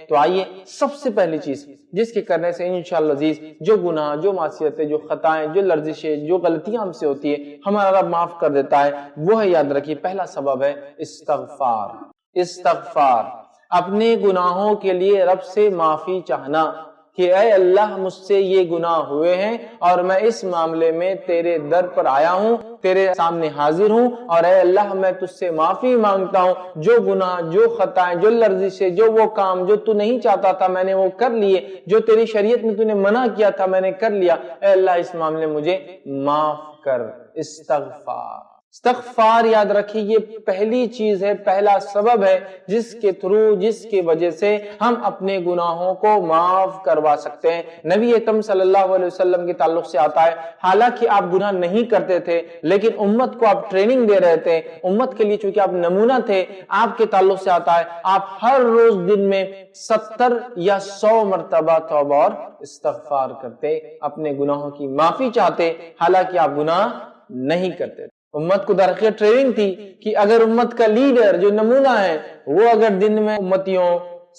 تو آئیے سب سے پہلی چیز جس کے کرنے سے انشاءاللہ عزیز جو گناہ، جو معصیتیں، جو خطائیں، جو لرزشیں، جو غلطیاں ہم سے ہوتی ہیں ہمارا رب معاف کر دیتا ہے، وہ ہے، یاد رکھیے، پہلا سبب ہے استغفار۔ استغفار، اپنے گناہوں کے لیے رب سے معافی چاہنا کہ اے اللہ مجھ سے یہ گناہ ہوئے ہیں اور میں اس معاملے میں تیرے در پر آیا ہوں، تیرے سامنے حاضر ہوں، اور اے اللہ میں تجھ سے معافی مانگتا ہوں، جو گناہ، جو خطائیں، جو لرزشیں، جو وہ کام جو تو نہیں چاہتا تھا میں نے وہ کر لیے، جو تیری شریعت میں تو نے منع کیا تھا میں نے کر لیا، اے اللہ اس معاملے میں مجھے معاف کر۔ استغفار، استغفار یاد رکھیے یہ پہلی چیز ہے، پہلا سبب ہے جس کے تھرو، جس کی وجہ سے ہم اپنے گناہوں کو معاف کروا سکتے ہیں۔ نبی اکرم صلی اللہ علیہ وسلم کے تعلق سے آتا ہے، حالانکہ آپ گناہ نہیں کرتے تھے لیکن امت کو آپ ٹریننگ دے رہے تھے، امت کے لیے چونکہ آپ نمونہ تھے، آپ کے تعلق سے آتا ہے آپ ہر روز دن میں 70 یا 100 مرتبہ توبہ اور استغفار کرتے، اپنے گناہوں کی معافی چاہتے، حالانکہ آپ گناہ نہیں کرتے۔ امت کو درخیر ٹریننگ تھی کہ اگر امت کا لیڈر جو نمونہ ہے وہ اگر دن میں امتیوں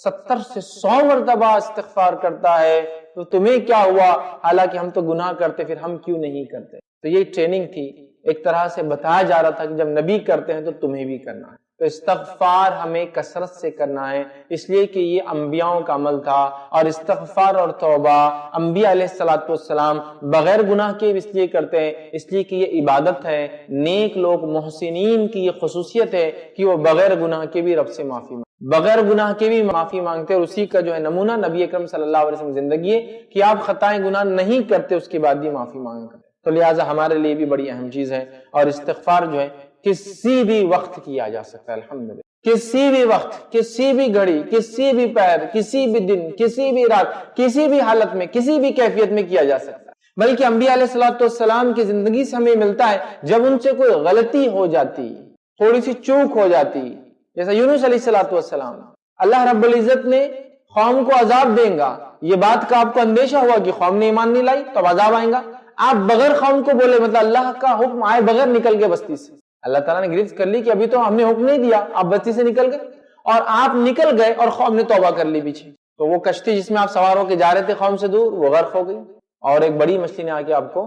70 سے 100 مرتبہ استغفار کرتا ہے تو تمہیں کیا ہوا، حالانکہ ہم تو گناہ کرتے، پھر ہم کیوں نہیں کرتے؟ تو یہ ٹریننگ تھی، ایک طرح سے بتایا جا رہا تھا کہ جب نبی کرتے ہیں تو تمہیں بھی کرنا ہے۔ تو استغفار ہمیں کثرت سے کرنا ہے، اس لیے کہ یہ انبیاءوں کا عمل تھا، اور استغفار اور توبہ انبیاء علیہ السلام بغیر گناہ کے اس لیے کرتے ہیں، اس لیے کہ یہ عبادت ہے۔ نیک لوگ، محسنین کی یہ خصوصیت ہے کہ وہ بغیر گناہ کے بھی رب سے معافی مانگتے، بغیر گناہ کے بھی معافی مانگتے، اور اسی کا جو ہے نمونہ نبی اکرم صلی اللہ علیہ وسلم زندگی ہے کہ آپ خطائیں گناہ نہیں کرتے اس کے بعد بھی معافی مانگا کرتے۔ تو لہٰذا ہمارے لیے بھی بڑی اہم چیز ہے، اور استغفار جو ہے کسی بھی وقت کیا جا سکتا ہے، الحمدللہ، کسی بھی وقت، کسی بھی گھڑی، کسی بھی پیر، کسی بھی دن، کسی بھی رات، کسی بھی حالت میں، کسی بھی کیفیت میں کیا جا سکتا ہے۔ بلکہ انبیاء علیہ السلام کی زندگی سے ہمیں ملتا ہے جب ان سے کوئی غلطی ہو جاتی، تھوڑی سی چوک ہو جاتی، جیسا یونس علیہ السلام، اللہ رب العزت نے قوم کو عذاب دیں گا، یہ بات کا آپ کو اندیشہ ہوا کہ قوم نے ایمان نہیں لائی تو عذاب آئیں گا، آپ بغیر قوم کو بولے، مطلب اللہ کا حکم آئے بغیر نکل گئے بستی سے، اللہ تعالیٰ نے گرفت کر لی کہ ابھی تو ہم نے حکم نہیں دیا، آپ بستی سے نکل گئے، اور آپ نکل گئے اور قوم نے توبہ کر لی پیچھے، تو وہ کشتی جس میں آپ سوار ہو کے جا رہے تھے قوم سے دور، وہ غرق ہو گئی، اور ایک بڑی مچھلی نے آ کے آپ کو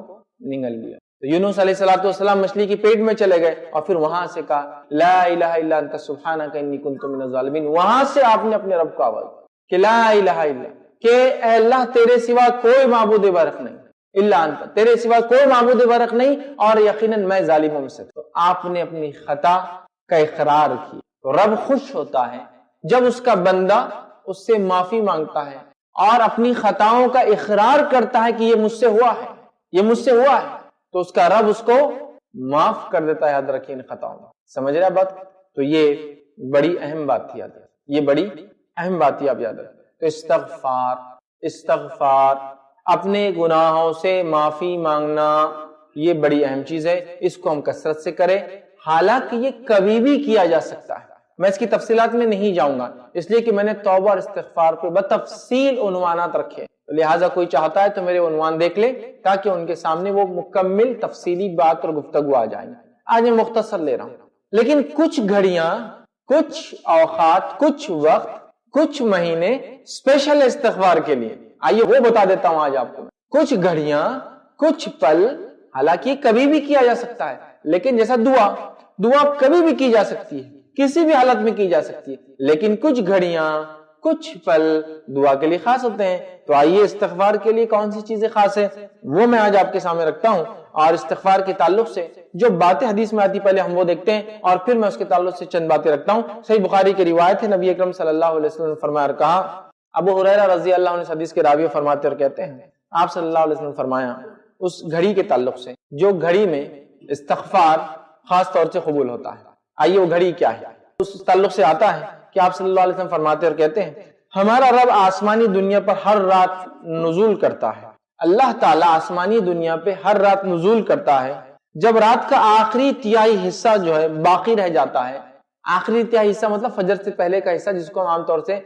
نگل لیا۔ تو یونس علیہ السلام مچھلی کی پیٹ میں چلے گئے، اور پھر وہاں سے کہا لا الہ الا انت سبحانک انی کنت من الظالمین، وہاں سے آپ نے اپنے رب کو آواز کہ لا الہ الا، کہ اے اللہ تیرے سوا کوئی معبود برحق نہیں، الا انت، تیرے سوا کوئی معبود برحق نہیں، اور یقیناً میں ظالموں میں سے۔ تو آپ نے اپنی خطا کا اقرار کیا، تو رب خوش ہوتا ہے جب اس کا بندہ اس سے معافی مانگتا ہے اور اپنی خطاؤں کا اقرار کرتا ہے کہ یہ مجھ سے ہوا ہے، یہ مجھ سے ہوا ہے، تو اس کا رب اس کو معاف کر دیتا ہے۔ یاد رکھیے ان خطاؤں کو، سمجھ رہے بات؟ تو یہ بڑی اہم بات تھی، یاد رکھیے، یہ بڑی اہم بات تھی، آپ یاد رکھیں۔ تو استغفار، استغفار، اپنے گناہوں سے معافی مانگنا، یہ بڑی اہم چیز ہے، اس کو ہم کثرت سے کریں، حالانکہ یہ کبھی بھی کیا جا سکتا ہے۔ میں اس کی تفصیلات میں نہیں جاؤں گا، اس لیے کہ میں نے توبہ اور استغفار پہ بتفصیل عنوانات رکھے، لہٰذا کوئی چاہتا ہے تو میرے عنوان دیکھ لے تاکہ ان کے سامنے وہ مکمل تفصیلی بات اور گفتگو آ جائیں۔ آج میں مختصر لے رہا ہوں، لیکن کچھ گھڑیاں، کچھ اوقات، کچھ وقت، کچھ مہینے اسپیشل استغفار کے لیے، آئیے وہ بتا دیتا ہوں آج آپ کو۔ کچھ گھڑیاں، کچھ پل، حالانکہ کبھی بھی کیا جا سکتا ہے، لیکن جیسا دعا کبھی بھی کی جا سکتی ہے، کسی بھی حالت میں کی جا سکتی ہے، لیکن کچھ گھڑیاں، کچھ پل دعا کے لیے خاص ہوتے ہیں۔ تو آئیے استغفار کے لیے کون سی چیزیں خاص ہیں وہ میں آج آپ کے سامنے رکھتا ہوں، اور استغفار کے تعلق سے جو باتیں حدیث میں آتی پہلے ہم وہ دیکھتے ہیں، اور پھر میں اس کے تعلق سے چند باتیں رکھتا ہوں۔ صحیح بخاری کی روایت ہے، نبی اکرم صلی اللہ علیہ وسلم نے فرمایا اور کہا، ابو ہریرہ رضی اللہ عنہ اس حدیث کے راوی فرماتے اور کہتے ہیں، آپ صلی اللہ علیہ وسلم نے فرمایا اس گھڑی کے تعلق سے جو گھڑی میں استغفار خاص طور سے قبول ہوتا ہے۔ آئیے وہ گھڑی کیا ہے، اس تعلق سے آتا ہے کہ آپ صلی اللہ علیہ وسلم فرماتے اور کہتے ہیں، ہمارا رب آسمانی دنیا پر ہر رات نزول کرتا ہے، اللہ تعالیٰ آسمانی دنیا پہ ہر رات نزول کرتا ہے، جب رات کا آخری تہائی حصہ جو ہے باقی رہ جاتا ہے، آخری تہائی حصہ مطلب فجر سے پہلے کا حصہ، جس کو ہم عام طور سے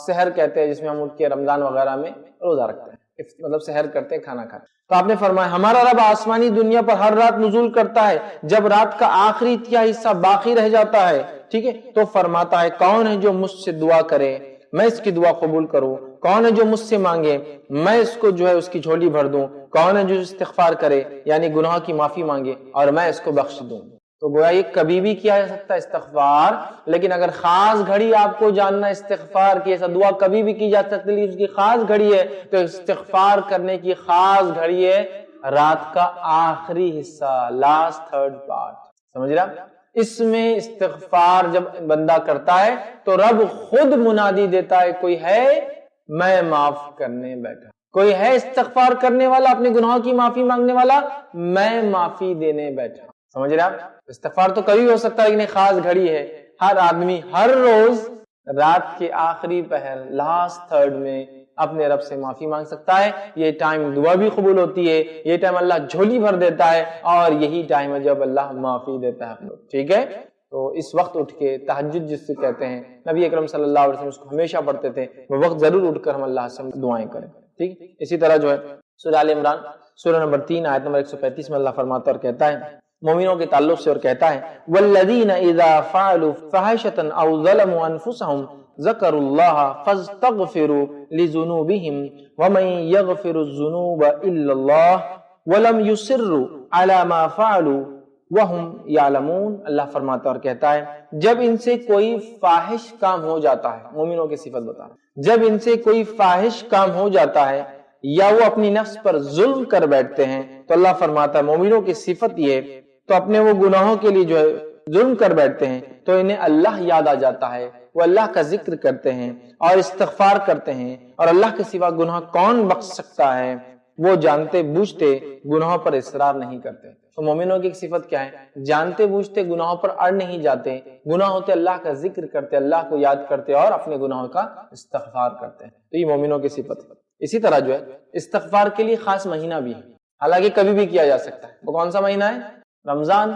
سحر کہتے ہیں، جس میں ہم اٹھ کے رمضان وغیرہ میں روزہ رکھتے ہیں، مطلب سحر کرتے ہیں، کھانا کھاتے ہیں۔ تو آپ نے فرمایا ہمارا رب آسمانی دنیا پر ہر رات نزول کرتا ہے جب رات کا آخری تہائی حصہ باقی رہ جاتا ہے، ٹھیک ہے، تو فرماتا ہے کون ہے جو مجھ سے دعا کرے، میں اس کی دعا قبول کروں، کون ہے جو مجھ سے مانگے میں اس کو جو ہے اس کی جھولی بھر دوں، کون ہے جو استغفار کرے یعنی گناہ کی معافی مانگے اور میں اس کو بخش دوں۔ تو گویا یہ کبھی بھی کیا جا سکتا ہے استغفار، لیکن اگر خاص گھڑی آپ کو جاننا استغفار کی، ایسا دعا کبھی بھی کی جا سکتی ہے اس کی خاص گھڑی ہے، تو استغفار کرنے کی خاص گھڑی ہے رات کا آخری حصہ، لاسٹ تھرڈ پارٹ، سمجھ رہا؟ اس میں استغفار جب بندہ کرتا ہے تو رب خود منادی دیتا ہے کوئی ہے میں معاف کرنے بیٹھا، کوئی ہے استغفار کرنے والا، اپنے گناہوں کی معافی مانگنے والا، میں معافی دینے بیٹھا، سمجھ رہے آپ؟ استغفار تو کبھی ہو سکتا ہے لیکن خاص گھڑی ہے، ہر آدمی ہر روز رات کے آخری پہر لاسٹ تھرڈ میں اپنے رب سے معافی مانگ سکتا ہے۔ یہ ٹائم دعا بھی قبول ہوتی ہے، یہ ٹائم اللہ جھولی بھر دیتا ہے، اور یہی ٹائم ہے جب اللہ معافی دیتا ہے ہم لوگ، ٹھیک ہے؟ تو اس وقت اٹھ کے تہجد جس سے کہتے ہیں، نبی اکرم صلی اللہ علیہ وسلم اس کو ہمیشہ پڑھتے تھے، وہ وقت ضرور اٹھ کر ہم اللہ سے دعائیں کریں، ٹھیک؟ اسی طرح جو ہے سورہ آل عمران سورہ نمبر 3 آیت نمبر 135 میں اللہ فرماتا اور کہتا ہے مومنوں کے تعلق سے، اور کہتا ہے والذین اذا فعلوا فاحشۃ او ظلموا انفسهم ذکروا اللہ فاستغفروا لذنوبهم ومن یغفر الذنوب الا اللہ ولم یصروا علی ما فعلوا وهم یعلمون۔ اللہ فرماتا اور کہتا ہے جب ان سے کوئی فاحش کام ہو جاتا ہے، مومنوں کی صفت بتا رہا ہے، جب ان سے کوئی فاحش کام ہو جاتا ہے یا وہ اپنی نفس پر ظلم کر بیٹھتے ہیں، تو اللہ فرماتا ہے مومنوں کی صفت یہ، تو اپنے وہ گناہوں کے لیے جو ہے ظلم کر بیٹھتے ہیں تو انہیں اللہ یاد آ جاتا ہے، وہ اللہ کا ذکر کرتے ہیں اور استغفار کرتے ہیں، اور اللہ کے سوا گناہ کون بخش سکتا ہے، وہ جانتے بوجھتے گناہوں پر اصرار نہیں کرتے۔ تو مومنوں کی صفت کیا ہے؟ جانتے بوجھتے گناہوں پر اڑ نہیں جاتے، گناہ ہوتے اللہ کا ذکر کرتے، اللہ کو یاد کرتے اور اپنے گناہوں کا استغفار کرتے ہیں، تو یہ مومنوں کی صفت ہے۔ اسی طرح جو ہے استغفار کے لیے خاص مہینہ بھی ہے، حالانکہ کبھی بھی کیا جا سکتا ہے۔ وہ کون سا مہینہ ہے؟ رمضان،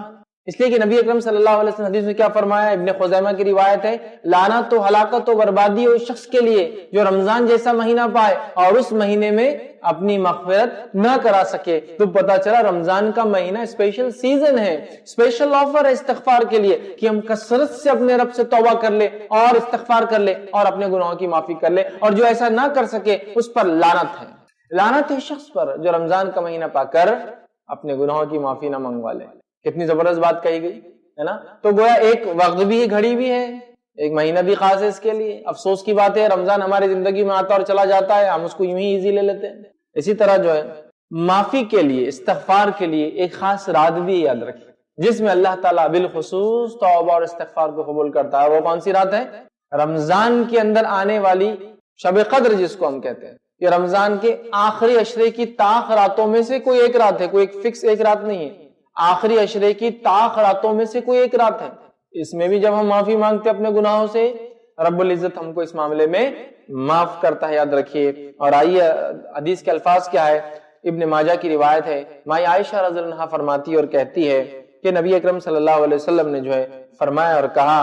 اس لیے کہ نبی اکرم صلی اللہ علیہ وسلم حدیث میں کیا فرمایا؟ ابن خزیمہ کی روایت ہے لعنت و ہلاکت و بربادی اس شخص کے لیے جو رمضان جیسا مہینہ پائے اور اس مہینے میں اپنی مغفرت نہ کرا سکے۔ تو پتا چلا رمضان کا مہینہ اسپیشل سیزن ہے، اسپیشل آفر ہے استغفار کے لیے کہ ہم کثرت سے اپنے رب سے توبہ کر لے اور استغفار کر لے اور اپنے گناہوں کی معافی کر لے، اور جو ایسا نہ کر سکے اس پر لعنت ہے، لعنت ہے شخص پر جو رمضان کا مہینہ پا کر اپنے گناہوں کی معافی نہ منگوا لے۔ کتنی زبردست بات کہی گئی ہے نا؟ تو گویا ایک وقت بھی ہے، گھڑی بھی ہے، ایک مہینہ بھی خاص ہے اس کے لیے۔ افسوس کی بات ہے رمضان ہماری زندگی میں آتا اور چلا جاتا ہے، ہم اس کو یوں ہی ایزی لے لیتے ہیں۔ اسی طرح جو ہے معافی کے لیے، استغفار کے لیے ایک خاص رات بھی یاد رکھیں جس میں اللہ تعالیٰ بالخصوص توبہ اور استغفار کو قبول کرتا ہے۔ وہ کون سی رات ہے؟ رمضان کے اندر آنے والی شب قدر جس کو ہم کہتے ہیں، یہ رمضان کے آخری عشرے کی طاق راتوں میں سے کوئی ایک رات ہے، کوئی ایک فکس ایک رات نہیں ہے، آخری عشرے کی طاق راتوں میں سے کوئی ایک رات ہے۔ اس میں بھی جب ہم معافی مانگتے اپنے گناہوں سے، رب العزت ہم کو اس معاملے میں معاف کرتا ہے، یاد رکھیے۔ اور آئیے حدیث کے الفاظ کیا ہے؟ ابن ماجہ کی روایت ہے، مائی عائشہ رضی اللہ عنہا فرماتی اور کہتی ہے کہ نبی اکرم صلی اللہ علیہ وسلم نے جو ہے فرمایا اور کہا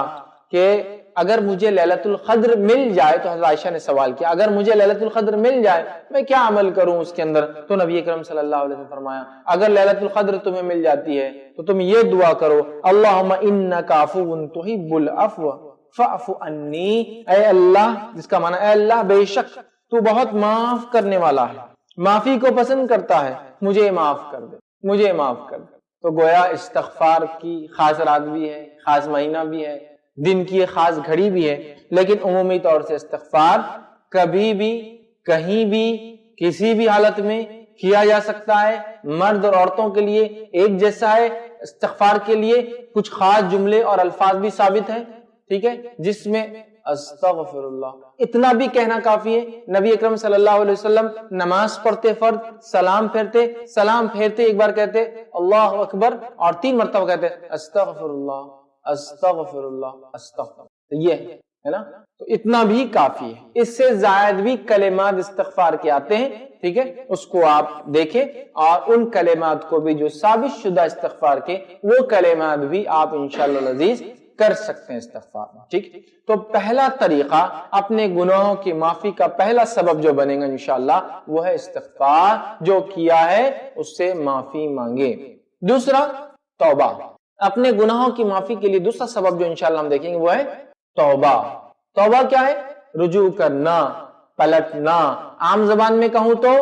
کہ اگر مجھے لیلۃ القدر مل جائے، تو حضرت عائشہ نے سوال کیا اگر مجھے لیلۃ القدر مل جائے میں کیا عمل کروں اس کے اندر؟ تو نبی اکرم صلی اللہ علیہ وسلم فرمایا اگر لیلۃ القدر تمہیں مل جاتی ہے تو تم یہ دعا کرو، اللہم انک عفو تحب العفو فاعف عنی، اے اللہ، جس کا معنی اے اللہ بے شک تو بہت معاف کرنے والا ہے، معافی کو پسند کرتا ہے، مجھے معاف کر دے، مجھے معاف کر دے۔ تو گویا استغفار کی خاص رات بھی ہے، خاص مہینہ بھی ہے، دن کی ایک خاص گھڑی بھی ہے، لیکن عمومی طور سے استغفار کبھی بھی کہیں بھی کسی بھی حالت میں کیا جا سکتا ہے، مرد اور عورتوں کے لیے ایک جیسا ہے۔ استغفار کے لیے کچھ خاص جملے اور الفاظ بھی ثابت ہیں، ٹھیک ہے، جس میں استغفر اللہ اتنا بھی کہنا کافی ہے۔ نبی اکرم صلی اللہ علیہ وسلم نماز پڑھتے فرض سلام پھیرتے ایک بار کہتے اللہ اکبر اور 3 مرتبہ کہتے استغفر اللہ استغفر اللہ استغفر، یہ ہے نا، تو اتنا بھی کافی ہے۔ اس سے زائد بھی کلمات استغفار کے آتے ہیں، ٹھیک ہے، اس کو آپ دیکھیں، اور ان کلمات کو بھی جو ثابت شدہ استغفار کے، وہ کلمات بھی آپ انشاءاللہ العزیز کر سکتے ہیں استغفار، ٹھیک۔ تو پہلا طریقہ اپنے گناہوں کی معافی کا پہلا سبب جو بنے گا انشاءاللہ وہ ہے استغفار، جو کیا ہے اس سے معافی مانگے۔ دوسرا توبہ، اپنے گناہوں کی معافی کے لیے دوسرا سبب جو انشاءاللہ ہم دیکھیں گے وہ ہے توبہ۔ توبہ کیا ہے؟ رجوع کرنا، پلٹنا. عام زبان میں کہوں تو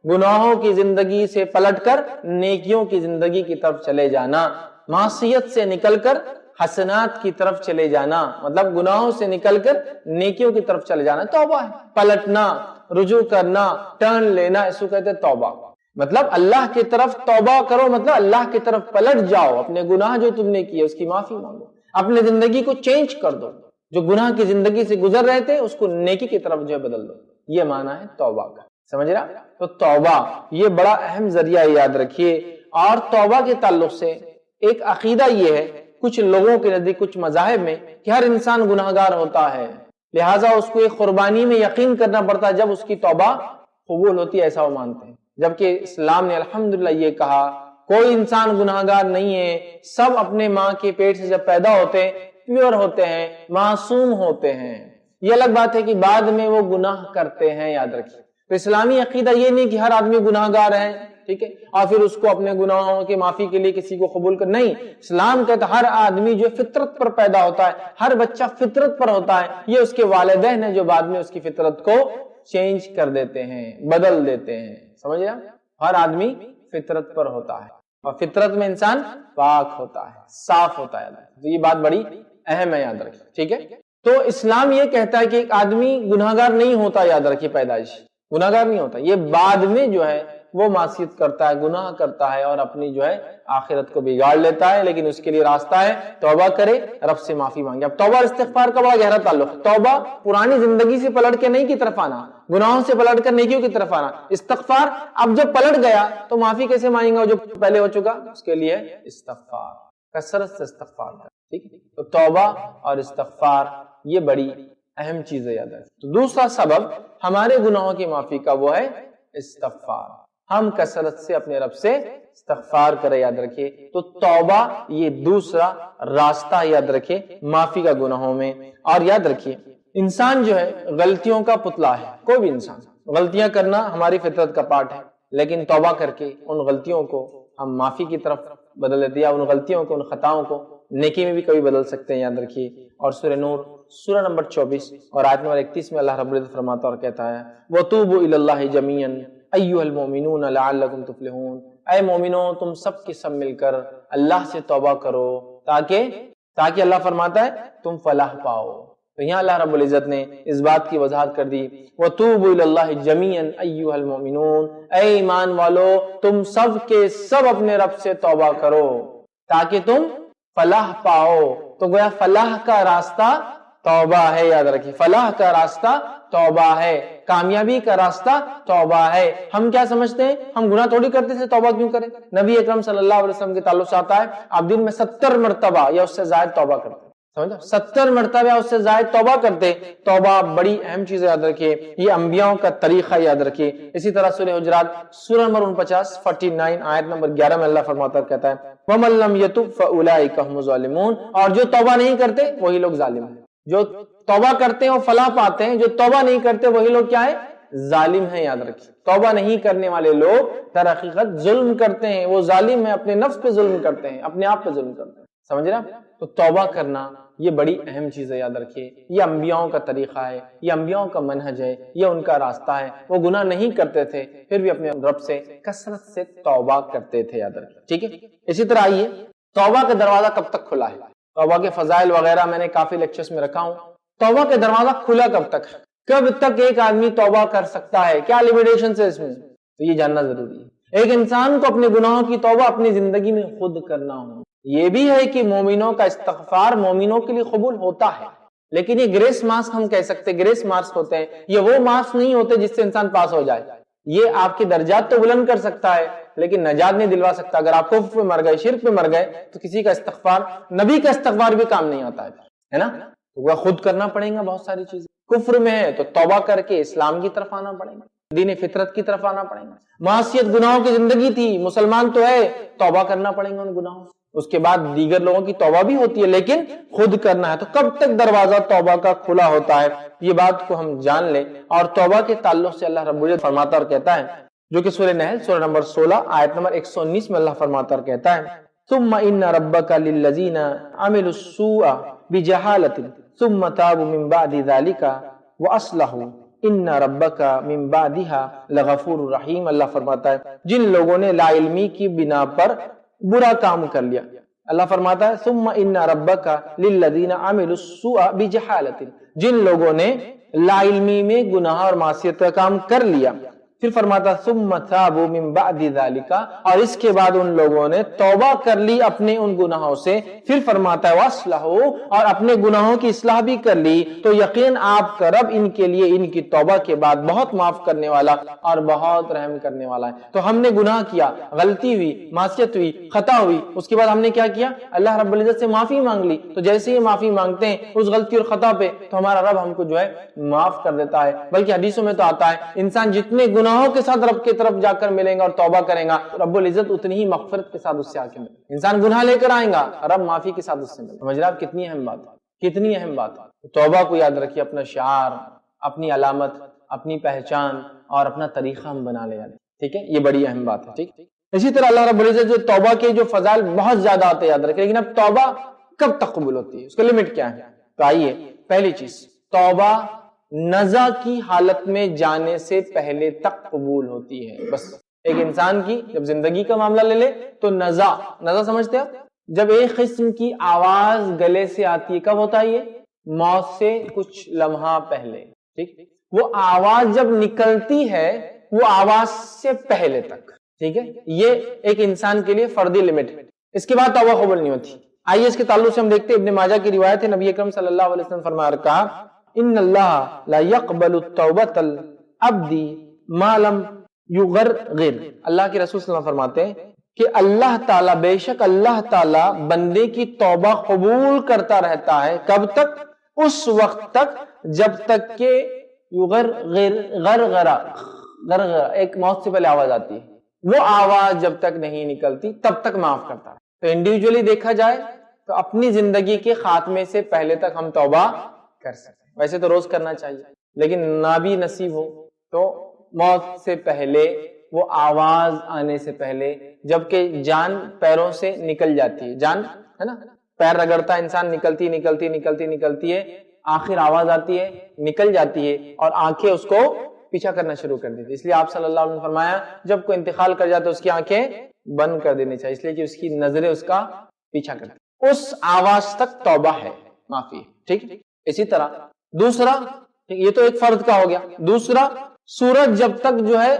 گناہوں کی زندگی سے پلٹ کر نیکیوں کی زندگی کی طرف چلے جانا، معصیت سے نکل کر حسنات کی طرف چلے جانا، مطلب گناہوں سے نکل کر نیکیوں کی طرف چلے جانا توبہ ہے. پلٹنا، رجوع کرنا، ٹرن لینا، اس کو کہتے ہیں توبہ. مطلب اللہ کی طرف توبہ کرو، مطلب اللہ کی طرف پلٹ جاؤ، اپنے گناہ جو تم نے کیے اس کی معافی مانگو، اپنے زندگی کو چینج کر دو، جو گناہ کی زندگی سے گزر رہے تھے اس کو نیکی کی طرف جو ہے بدل دو. یہ معنی ہے توبہ کا. سمجھ رہا؟ تو توبہ یہ بڑا اہم ذریعہ یاد رکھیے. اور توبہ کے تعلق سے ایک عقیدہ یہ ہے کچھ لوگوں کے نزدیک، کچھ مذاہب میں، کہ ہر انسان گناہگار ہوتا ہے، لہٰذا اس کو ایک قربانی میں یقین کرنا پڑتا ہے جب اس کی توبہ قبول ہوتی ہے، ایسا وہ مانتے ہیں. جبکہ اسلام نے الحمدللہ یہ کہا کوئی انسان گناہگار نہیں ہے، سب اپنے ماں کے پیٹ سے جب پیدا ہوتے ہیں پیور ہوتے ہیں، معصوم ہوتے ہیں. یہ الگ بات ہے کہ بعد میں وہ گناہ کرتے ہیں، یاد رکھیے. تو اسلامی عقیدہ یہ نہیں کہ ہر آدمی گناہگار ہے، ٹھیک ہے، اور پھر اس کو اپنے گناہوں کی معافی کے لیے کسی کو قبول کر، نہیں. اسلام کہتا ہے ہر آدمی جو فطرت پر پیدا ہوتا ہے، ہر بچہ فطرت پر ہوتا ہے، یہ اس کے والدین ہیں جو بعد میں اس کی فطرت کو چینج کر دیتے ہیں، بدل دیتے ہیں. سمجھ رہے؟ ہر آدمی فطرت پر ہوتا ہے اور فطرت میں انسان پاک ہوتا ہے، صاف ہوتا ہے. تو یہ بات بڑی اہم ہے، یاد رکھیے. ٹھیک ہے. تو اسلام یہ کہتا ہے کہ ایک آدمی گناہگار نہیں ہوتا، یاد رکھیے، پیدائش گناہگار نہیں ہوتا، یہ بعد میں جو ہے وہ معصیت کرتا ہے، گناہ کرتا ہے اور اپنی جو ہے آخرت کو بگاڑ لیتا ہے. لیکن اس کے لیے راستہ ہے توبہ کرے، رب سے معافی مانگے. اب توبہ اور استغفار کا بڑا گہرا تعلق ہے. توبہ پرانی زندگی سے پلٹ کے نئی کی طرف آنا، گناہوں سے پلٹ کر نیکیوں کی طرف آنا. استغفار اب جب پلٹ گیا تو معافی کیسے مانگے گا جو پہلے ہو چکا؟ اس کے لیے استغفار، کثرت سے استغفار کر. ٹھیک ہے. تو توبہ اور استغفار یہ بڑی اہم چیز ہے، یاد رکھیں. تو دوسرا سبب ہمارے گناہوں کی معافی کا وہ ہے استغفار. ہم کثرت سے اپنے رب سے استغفار کریں، یاد رکھیے. تو توبہ یہ دوسرا راستہ، یاد رکھیے، معافی کا گناہوں میں. اور یاد رکھیے انسان جو ہے غلطیوں کا پتلا ہے. کوئی بھی انسان، غلطیاں کرنا ہماری فطرت کا پارٹ ہے، لیکن توبہ کر کے ان غلطیوں کو ہم معافی کی طرف بدل دیتے ہیں، ان غلطیوں کو، ان خطاؤں کو نیکی میں بھی کبھی بدل سکتے ہیں، یاد رکھیے. اور سورہ نور سورہ نمبر 24 اور آیت نمبر 31 میں اللہ رب العزت فرماتا اور کہتا ہے وَتُوبُوا إِلَى اللَّهِ جَمِيعًا أَيُّهَا الْمُؤْمِنُونَ لَعَلَّكُمْ تُفْلِحُونَ. اے مومنوں تم سب کے سب مل کر اللہ سے توبہ کرو تاکہ اللہ فرماتا ہے تم فلاح پاؤ. تو یہاں اللہ رب العزت نے اس بات کی وضاحت کر دی وَتُوبُوا إِلَى اللَّهِ جَمِيعًا أَيُّهَا الْمُؤْمِنُونَ. اے ایمان والو تم سب کے سب اپنے رب سے توبہ کرو تاکہ تم فلاح پاؤ. تو گویا فلاح کا راستہ توبہ ہے، یاد رکھیے. فلاح کا راستہ توبہ ہے، کامیابی کا راستہ توبہ ہے. ہم کیا سمجھتے ہیں ہم گناہ تھوڑی کرتے تھے، توبہ کیوں کریں؟ نبی اکرم صلی اللہ علیہ وسلم کے تعلق سے آتا ہے آپ دن میں 70 مرتبہ یا اس سے زائد توبہ کرتے. سمجھا؟ 70 مرتبہ یا اس سے زائد توبہ کرتے. توبہ بڑی اہم چیز یاد رکھیے، یہ انبیاء کا طریقہ یاد رکھیے. اسی طرح سورہ حجرات سورہ نمبر 49 آیت نمبر 11 میں اللہ فرماتا کہتا ہے وَمَن لَّمْ يَتُبْ فَأُولَٰئِكَ هُمُ الظَّالِمُونَ. اور جو توبہ نہیں کرتے وہی لوگ ظالم ہیں. جو توبہ کرتے ہیں وہ فلاح پاتے ہیں، جو توبہ نہیں کرتے وہی لوگ کیا ہے؟ ظالم ہیں. یاد رکھیے توبہ نہیں کرنے والے لوگ در حقیقت ظلم کرتے ہیں، وہ ظالم ہیں، اپنے نفس پہ ظلم کرتے ہیں، اپنے آپ پہ ظلم کرتے ہیں. سمجھ رہے ہیں؟ تو توبہ کرنا یہ بڑی اہم چیز ہے، یاد رکھیے. یہ انبیاء کا طریقہ ہے، یہ انبیاء کا منہج ہے، یہ ان کا راستہ ہے. وہ گناہ نہیں کرتے تھے پھر بھی اپنے رب سے کثرت سے توبہ کرتے تھے، یاد رکھیے. ٹھیک ہے. اسی طرح آئیے توبہ کا دروازہ کب تک کھلا ہے؟ توبہ کے فضائل وغیرہ میں نے کافی لیکچرز میں رکھا ہوں. توبہ کا دروازہ کھلا کب تک ہے؟ کب تک ایک آدمی توبہ کر سکتا ہے؟ کیا لیمیٹیشنز ہے اس میں؟ تو یہ جاننا ضروری ہے. ایک انسان کو اپنے گناہوں کی توبہ اپنی زندگی میں خود کرنا ہو. یہ بھی ہے کہ مومنوں کا استغفار مومنوں کے لیے قبول ہوتا ہے، لیکن یہ گریس مارکس ہم کہہ سکتے ہیں، گریس مارکس ہوتے ہیں. یہ وہ مارکس نہیں ہوتے جس سے انسان پاس ہو جائے. یہ آپ کے درجات تو بلند کر سکتا ہے لیکن نجات نہیں دلوا سکتا. اگر آپ کفر پہ مر گئے، شرک پہ مر گئے تو کسی کا استغفار، نبی کا استغفار بھی کام نہیں آتا ہے نا. تو خود کرنا پڑے گا بہت ساری چیزیں. کفر میں ہے تو توبہ کر کے اسلام کی طرف آنا پڑے گا، دین فطرت کی طرف آنا پڑے گا. معصیت گناہوں کی زندگی تھی، مسلمان تو ہے، توبہ کرنا پڑے گا ان گناہوں سے. اس کے بعد دیگر لوگوں کی توبہ بھی ہوتی ہے لیکن خود کرنا ہے. تو کب تک دروازہ توبہ کا کھلا ہوتا ہے یہ بات کو ہم جان لیں. اور توبہ کے تعلق سے اللہ رب العزت فرماتا اور کہتا ہے جو کہ سورہ نحل سورہ نمبر 16 آیت نمبر 119 میں اللہ فرماتا اور کہتا ہے ثم ان ربک للذین عملوا السوء بجہالۃ ثم تابوا من بعد ذلك وَأَصْلَحُوا إِنَّ رَبَّكَ مِن بَعْدِهَا لَغَفُورٌ رَحِيمٌ۔ اللہ فرماتا ہے جن لوگوں نے لا علمی کی بنا پر برا کام کر لیا، اللہ فرماتا ہے ثُمَّ إِنَّ رَبَّكَ لِلَّذِينَ عَمِلُوا السُّوءَ بِجَهَالَةٍ، جن لوگوں نے لا علمی میں گناہ اور معصیت کا کام کر لیا، پھر فرماتا ثم تابوا من بعد ذلك، اور اس کے بعد ان لوگوں نے توبہ کر لی اپنے ان گناہوں سے، پھر فرماتا ہے واصلحوا، اور اپنے گناہوں کی اصلاح بھی کر لی، تو یقین آپ کا رب ان کے لیے ان کی توبہ کے بعد بہت معاف کرنے والا اور بہت رحم کرنے والا ہے۔ تو ہم نے گناہ کیا، غلطی ہوئی، معصیت ہوئی، خطا ہوئی، اس کے بعد ہم نے کیا کیا؟ اللہ رب العزت سے معافی مانگ لی، تو جیسے ہی معافی مانگتے ہیں اس غلطی اور خطا پہ، تو ہمارا رب ہم کو جو ہے معاف کر دیتا ہے۔ بلکہ حدیثوں میں تو آتا ہے انسان جتنے گناہوں کے ساتھ رب کی طرف جا کر ملیں گا اور توبہ کریں گا، رب العزت اتنی ہی مغفرت کے ساتھ اس سے آکے ملیں گا۔ انسان گناہ لے کر آئیں گا، رب معافی کے ساتھ اس سے ملیں گا۔ سمجھ رہے آپ کتنی اہم بات ہے، کتنی اہم بات ہے۔ توبہ کو یاد رکھیے، اپنا شعار، اپنی علامت، اپنی پہچان اور اپنا طریقہ ہم بنا لیں، ٹھیک ہے؟ یہ بڑی اہم بات ہے، ٹھیک۔ اسی طرح اللہ رب العزت جو توبہ کے جو فضائل بہت زیادہ آتے یاد رکھیں، لیکن اب توبہ کب تک قبول ہوتی ہے، اس کا لمٹ کیا ہے؟ تو آئیے، پہلی چیز، توبہ نزع کی حالت میں جانے سے پہلے تک قبول ہوتی ہے۔ بس ایک انسان کی جب زندگی کا معاملہ لے لے تو نزع سمجھتے ہیں؟ جب ایک قسم کی آواز گلے سے آتی ہے، کب ہوتا ہے یہ؟ موت سے کچھ لمحہ پہلے، ٹھیک؟ وہ آواز جب نکلتی ہے وہ آواز سے پہلے تک، ٹھیک ہے؟ یہ ایک انسان کے لیے فردی لمٹ ہے، اس کے بعد توبہ قبول نہیں ہوتی۔ آئیے اس کے تعلق سے ہم دیکھتے ہیں، ابن ماجہ کی روایت ہے، نبی اکرم صلی اللہ علیہ وسلم فرمایا اور کہا ان اللہ لا يقبل التوبۃ العبد ما لم یغرغر، اللہ کے رسول صلی اللہ علیہ وسلم فرماتے ہیں کہ اللہ تعالیٰ، بے شک اللہ تعالیٰ بندے کی توبہ قبول کرتا رہتا ہے، کب تک؟ اس وقت تک جب تک کہ یغرغر، غرغرہ ایک موت سے پہلے آواز آتی ہے، وہ آواز جب تک نہیں نکلتی تب تک معاف کرتا ہے۔ تو انڈیویجولی دیکھا جائے تو اپنی زندگی کے خاتمے سے پہلے تک ہم توبہ کر سکتے ہیں، ویسے تو روز کرنا چاہیے، لیکن نہ بھی نصیب ہو تو موت سے پہلے، وہ آواز آنے سے پہلے، جبکہ جان پیروں سے نکل جاتی ہے، جان ہے نا، پیر رگڑتا انسان، نکلتی ہے، آخر آواز آتی ہے، نکل جاتی ہے اور آنکھیں اس کو پیچھا کرنا شروع کر دیتی۔ اس لیے آپ صلی اللہ علیہ وسلم نے فرمایا جب کوئی انتقال کر جاتا ہے اس کی آنکھیں بند کر دینی چاہیے، اس لیے کہ اس کی نظریں اس کا پیچھا کرتی، اس آواز تک توبہ ہے، معافی ہے، ٹھیک۔ اسی طرح دوسرا، یہ تو ایک فرد کا ہو گیا، دوسرا سورج جب تک جو ہے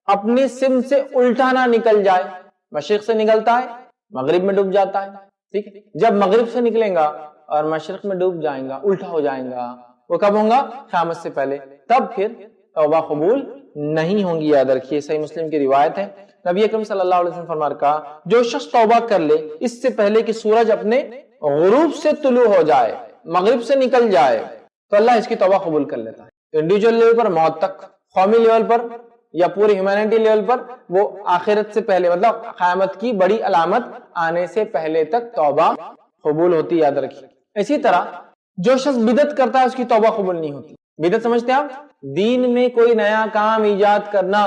اپنی سمت سے الٹا نہ نکل جائے، مشرق سے نکلتا ہے مغرب میں ڈوب جاتا ہے، ٹھیک ہے؟ جب مغرب سے نکلیں گا اور مشرق میں ڈوب جائیں گا، الٹا ہو جائیں گا، وہ کب ہوں گا؟ قیامت سے پہلے، تب پھر توبہ قبول نہیں ہوں گی، یاد رکھیے۔ صحیح مسلم کی روایت ہے، نبی اکرم صلی اللہ علیہ وسلم فرمایا کہا جو شخص توبہ کر لے اس سے پہلے کہ سورج اپنے غروب سے طلوع ہو جائے، مغرب سے نکل جائے، تو اللہ اس کی توبہ قبول کر لیتا ہے۔ انڈیویجول لیول پر موت تک، قومی لیول پر یا پوری ہیومینٹی لیول پر، وہ آخرت سے پہلے، مطلب قیامت کی بڑی علامت آنے سے پہلے تک توبہ قبول ہوتی، یاد رکھیے۔ اسی طرح جو شخص بدعت کرتا ہے اس کی توبہ قبول نہیں ہوتی۔ بدعت سمجھتے ہیں آپ؟ دین میں کوئی نیا کام ایجاد کرنا،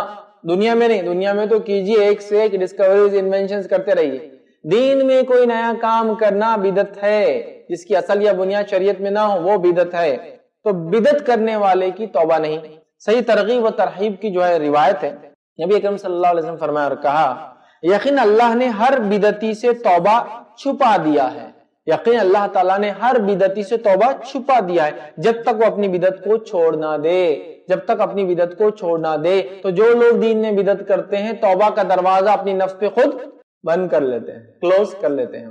دنیا میں نہیں، دنیا میں تو کیجئے، ایک سے ایک ڈسکوریز، انوینشنز کرتے رہیے، دین میں کوئی نیا کام کرنا بدعت ہے، جس کی اصل یا بنیاد شریعت میں نہ ہو وہ بدعت ہے۔ تو بدعت کرنے والے کی توبہ نہیں۔ صحیح ترغیب و ترہیب کی جو ہے روایت ہے، نبی اکرم صلی اللہ علیہ وسلم فرمایا اور کہا یقین اللہ نے ہر بدعتی سے توبہ چھپا دیا ہے، یقین اللہ تعالیٰ نے ہر بدعتی سے توبہ چھپا دیا ہے جب تک وہ اپنی بدعت کو چھوڑ نہ دے، جب تک اپنی بدعت کو چھوڑ نہ دے۔ تو جو لوگ دین میں بدعت کرتے ہیں توبہ کا دروازہ اپنی نفس پہ خود بند کر لیتے ہیں، کلوز کر لیتے ہیں،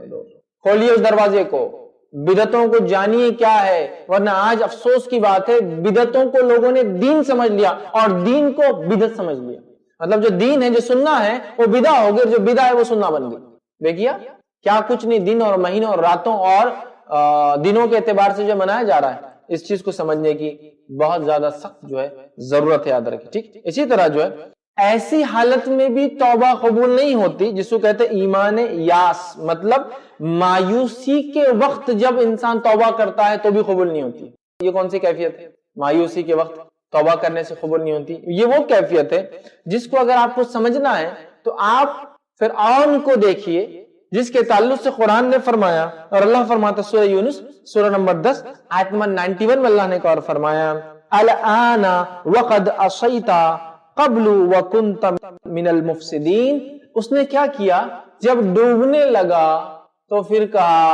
کھولیے اس دروازے کو، بدعتوں کو جانیے کیا ہے، ورنہ آج افسوس کی بات ہے بدعتوں کو لوگوں نے دین سمجھ لیا اور دین کو بدعت سمجھ لیا، مطلب جو دین ہے، جو سننا ہے وہ بدعت ہو گئی، جو بدعت ہے وہ سننا بن گئی۔ دیکھیے کیا کچھ نہیں دن اور مہینوں اور راتوں اور دنوں کے اعتبار سے جو منایا جا رہا ہے، اس چیز کو سمجھنے کی بہت زیادہ سخت جو ہے ضرورت ہے، یاد رکھیں، ٹھیک۔ اسی طرح جو ہے ایسی حالت میں بھی توبہ قبول نہیں ہوتی جس کو کہتے ہیں ایمان یاس، مطلب مایوسی کے وقت جب انسان توبہ کرتا ہے تو بھی قبول نہیں ہوتی۔ یہ کون سی کیفیت ہے؟ مایوسی کے وقت توبہ کرنے سے قبول نہیں ہوتی۔ یہ وہ کیفیت ہے جس کو اگر آپ کو سمجھنا ہے تو آپ فرعون کو دیکھیے، جس کے تعلق سے قرآن نے فرمایا اور اللہ فرماتا سورہ یونس سورہ نمبر 10 آیت نمبر 91 میں اللہ نے اور فرمایا الآن وقد عصیت قبل وکنت من المفسدین. اس نے کیا کیا؟ جب ڈوبنے لگا تو پھر کہا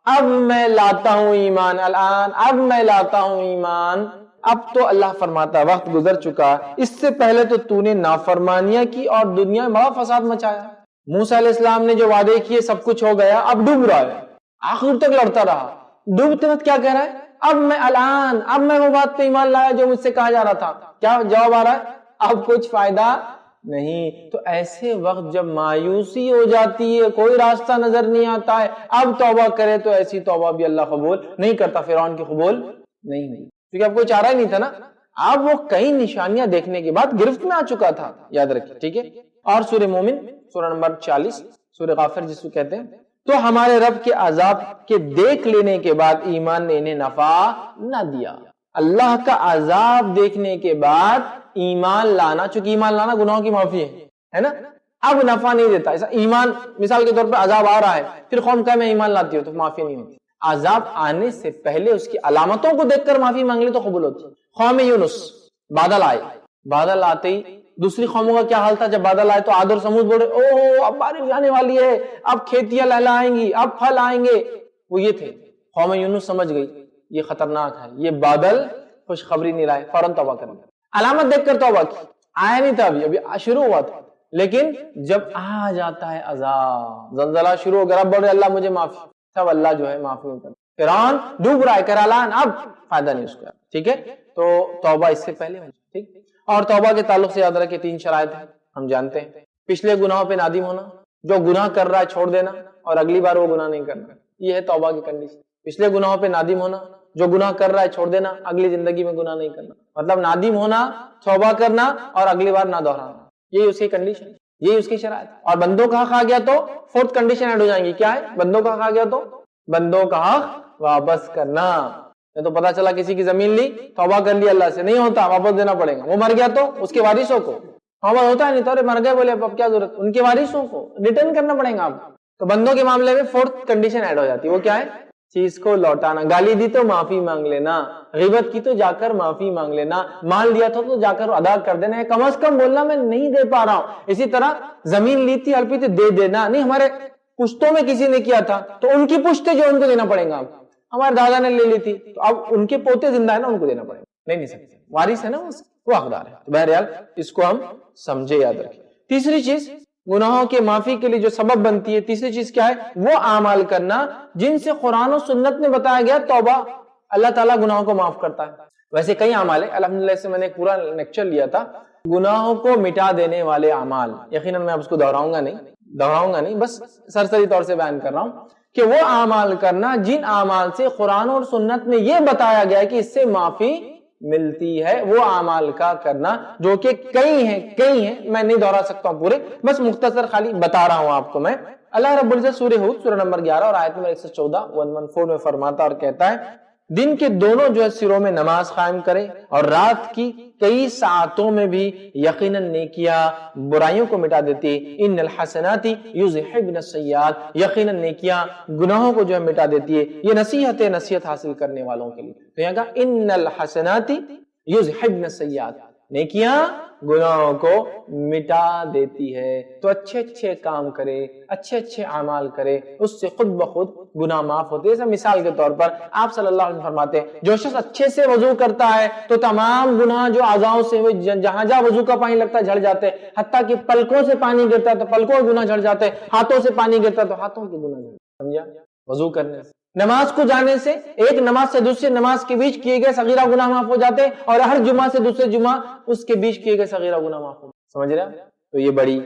اب میں لاتا ہوں ایمان، الآن اب میں لاتا ہوں ایمان. اب تو اللہ فرماتا وقت گزر چکا، اس سے پہلے تو نے نافرمانیاں کی اور دنیا میں بڑا فساد مچایا. موسیٰ علیہ السلام نے جو وعدے کیے سب کچھ ہو گیا، اب ڈوب رہا ہے، آخر تک لڑتا رہا. ڈوبتے وقت کیا کہہ رہا ہے؟ اب میں وہ بات پہ ایمان لایا جو مجھ سے کہا جا رہا تھا. کیا جواب آ رہا ہے؟ اب کچھ فائدہ نہیں. تو ایسے وقت جب مایوسی ہو جاتی ہے، کوئی راستہ نظر نہیں آتا ہے، اب توبہ کرے تو ایسی توبہ بھی اللہ قبول نہیں کرتا، فرعون کی قبول نہیں ہوئی، کیونکہ اب کوئی چارہ ہی نہیں تھا نا. اب وہ کئی نشانیاں دیکھنے کے بعد گرفت میں آ چکا تھا، یاد رکھیں، ٹھیک ہے. اور سورہ مومن سورہ نمبر 40 سورہ غافر جس کو کہتے ہیں، تو ہمارے رب کے عذاب کے دیکھ لینے کے بعد ایمان نے انہیں نفع نہ دیا. اللہ کا عذاب دیکھنے کے بعد ایمان لانا، چونکہ ایمان لانا گناہوں کی معافی ہے نا، اب نفع نہیں دیتا. ایسا ایمان مثال کے طور پہ عذاب آ رہا ہے، پھر قوم کہے میں ایمان لاتی ہوں تو معافی نہیں ہوتی. عذاب آنے سے پہلے اس کی علامتوں کو دیکھ کر معافی مانگ لی تو قبول ہوتی. قوم یونس، بادل آئے، بادل آتے ہی دوسری قوموں کا کیا حال تھا؟ جب بادل آئے تو عاد اور سمود بولے اوہ اب بارش آنے والی ہے، اب کھیتیاں لہلائیں گی، اب پھل آئیں گے. وہ یہ تھے. قوم یونس سمجھ گئی یہ خطرناک ہے، یہ بادل خوشخبری نہیں لائے، فوراً توبہ کر لیا. علامت دیکھ کر توبہ کی. آیا نہیں تھا، ابھی شروع ہوا تھا، لیکن جب آ جاتا ہے عذاب، زلزلہ شروع ہو گیا، اب بول رہے اللہ مجھے معافی، تب اللہ جو ہے معافی نہیں کرتا. فرعون ڈوب رہا ہے، کرالان، اب فائدہ نہیں اس کا، ٹھیک ہے. تو توبہ اس سے پہلے ہو، ٹھیک. اور توبہ کے تعلق سے یاد رکھیں 3 شرائط ہیں، ہم جانتے ہیں. پچھلے گناہوں پہ نادم ہونا، جو گناہ کر رہا ہے چھوڑ دینا اور اگلی بار وہ گناہ نہیں کرنا، یہ ہے توبہ کی کنڈیشن. پچھلے گناہوں پہ نادم ہونا، جو گناہ کر رہا ہے چھوڑ دینا، اگلی زندگی میں گناہ نہیں کرنا. مطلب نادم ہونا، توبہ کرنا اور اگلی بار نہ دہرانا، یہی اس کی کنڈیشن، یہی اس کی شرائط. اور بندوں کا حق آ گیا تو 4th کنڈیشن ایڈ ہو جائیں گی. کیا ہے؟ بندوں کا حق آ گیا تو بندوں کا حق واپس کرنا. تو پتا چلا کسی کی زمین لی، توبہ کر لی، اللہ سے نہیں ہوتا، واپس دینا پڑے گا. وہ مر گیا تو اس کے وارثوں کو، ہوتا ہے نہیں تو مر گئے بولے اب کیا ضرورت، ان کے وارثوں کو ریٹرن کرنا پڑے گا آپ. تو بندوں کے معاملے میں 4th کنڈیشن ایڈ ہو جاتی ہے. وہ کیا ہے؟ چیز کو لوٹانا. گالی دی تو معافی مانگ لینا، غیبت کی تو جا کر معافی مانگ لینا، مال دیا تھا تو جا کر ادا کر دینا، کم از کم بولنا میں نہیں دے پا رہا ہوں. اسی طرح زمین لی تھی ہڑپی تھی، دے دینا نہیں. ہمارے پشتوں میں کسی نے کیا تھا تو ان کی پشتے جو ان کو دینا پڑے گا. ہمارے دادا نے لے لی تھی تو اب ان کے پوتے زندہ ہے نا، ان کو دینا پڑے گا. نہیں سکتے، وارث ہے نا، وہ حقدار ہے. بہرحال اس کو ہم سمجھے، یاد رکھیں. تیسری چیز گناہوں کے معافی کے لیے جو سبب بنتی ہے، تیسری چیز کیا ہے؟ وہ اعمال کرنا جن سے قرآن و سنت میں بتایا گیا توبہ اللہ تعالیٰ گناہوں کو معاف کرتا ہے. ویسے کئی اعمال ہیں، الحمدللہ سے میں نے ایک پورا لیکچر لیا تھا گناہوں کو مٹا دینے والے اعمال. یقیناً میں اب اس کو دہراؤں گا نہیں، بس سرسری طور سے بیان کر رہا ہوں کہ وہ اعمال کرنا جن اعمال سے قرآن اور سنت میں یہ بتایا گیا کہ اس سے معافی ملتی ہے، وہ اعمال کا کرنا، جو کہ کئی ہیں، میں نہیں دہرا سکتا ہوں پورے، بس مختصر خالی بتا رہا ہوں آپ کو میں. اللہ رب العزت سورہ ہود سورہ نمبر 11 اور آیت نمبر 114 میں فرماتا اور کہتا ہے دن کے دونوں جو ہے سروں میں نماز قائم کرے اور رات کی کئی ساعتوں میں بھی یقیناً نیکیاں برائیوں کو مٹا دیتی. ان الحسنات یذہبن السیئات، یقیناً نیکیاں گناہوں کو جو ہے مٹا دیتی ہے. یہ نصیحت حاصل کرنے والوں کے لیے. تو یہاں کہا ان الحسنات یذہبن السیئات، نیکیاں گناہوں کو مٹا دیتی ہے. تو اچھے کام کرے، اچھے اعمال کرے، اس سے خود بخود گناہ معاف ہوتے ہیں. جیسے مثال کے طور پر آپ صلی اللہ علیہ وسلم فرماتے ہیں جو شخص اچھے سے وضو کرتا ہے تو تمام گناہ جو اعضاؤں سے ہوئے، جہاں وضو کا پانی لگتا ہے جھڑ جاتے ہیں، حتیٰ کہ پلکوں سے پانی گرتا ہے تو پلکوں کے گناہ جھڑ جاتے ہیں، ہاتھوں سے پانی گرتا ہے تو ہاتھوں کے گناہ جھڑ جاتے ہیں. سمجھا؟ وضو کرنے سے، نماز کو جانے سے، ایک نماز سے دوسری نماز کے بیچ کیے گئے صغیرہ گناہ معاف ہو جاتے ہیں، اور ہر جمعہ سے دوسرے جمعہ اس کے بیچ کیے گئے صغیرہ گناہ معاف ہو جاتے ہیں. سمجھ رہے ہیں؟ تو یہ بڑی